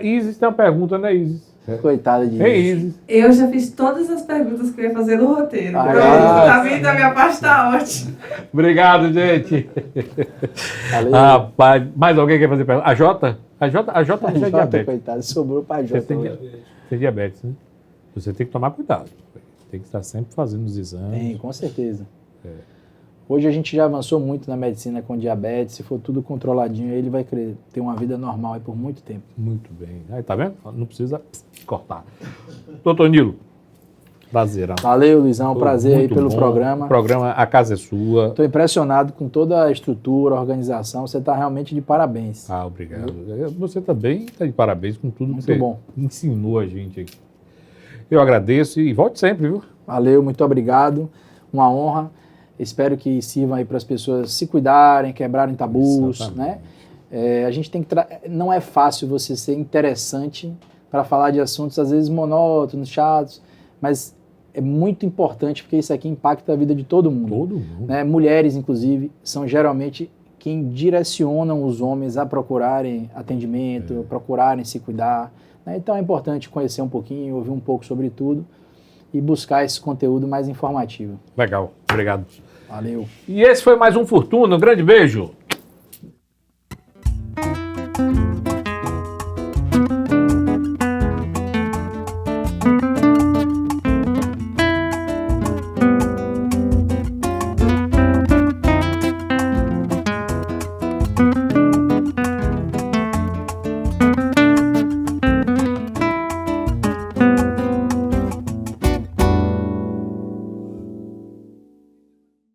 Isis tem uma pergunta, né, Isis? Coitada de Ei, Isis. Isis. Eu já fiz todas as perguntas que eu ia fazer no roteiro. Ah, Pronto, é? tá vendo? A minha parte tá ótima. Obrigado, gente. Valeu. Rapaz, mais alguém quer fazer pergunta? A Jota? A Jota já é Jota, diabetes. coitada, sobrou para Você Jota. tem diabetes, né? Você tem que tomar cuidado. Tem que estar sempre fazendo os exames. Tem, com certeza. É. Hoje a gente já avançou muito na medicina com diabetes. Se for tudo controladinho, ele vai ter uma vida normal aí por muito tempo. Muito bem. Aí, tá vendo? Não precisa cortar. Doutor Nilo, prazer. Valeu, Luizão. Prazer aí Muito pelo bom. programa. O programa A Casa é Sua. Estou impressionado com toda a estrutura, a organização. Você está realmente de parabéns. Ah, obrigado. Você também está de parabéns com tudo Muito que você bom. ensinou a gente aqui. Eu agradeço e volte sempre, viu? Valeu, muito obrigado. Uma honra. Espero que sirvam aí para as pessoas se cuidarem, quebrarem tabus, Exatamente. né? A gente tem que não é fácil você ser interessante para falar de assuntos às vezes monótonos, chatos, mas é muito importante porque isso aqui impacta a vida de todo mundo. Todo mundo. Né? Mulheres, inclusive, são geralmente quem direcionam os homens a procurarem atendimento, procurarem se cuidar. Né? Então é importante conhecer um pouquinho, ouvir um pouco sobre tudo e buscar esse conteúdo mais informativo. Legal. Obrigado. Valeu. E esse foi mais um Fortuna. Um grande beijo.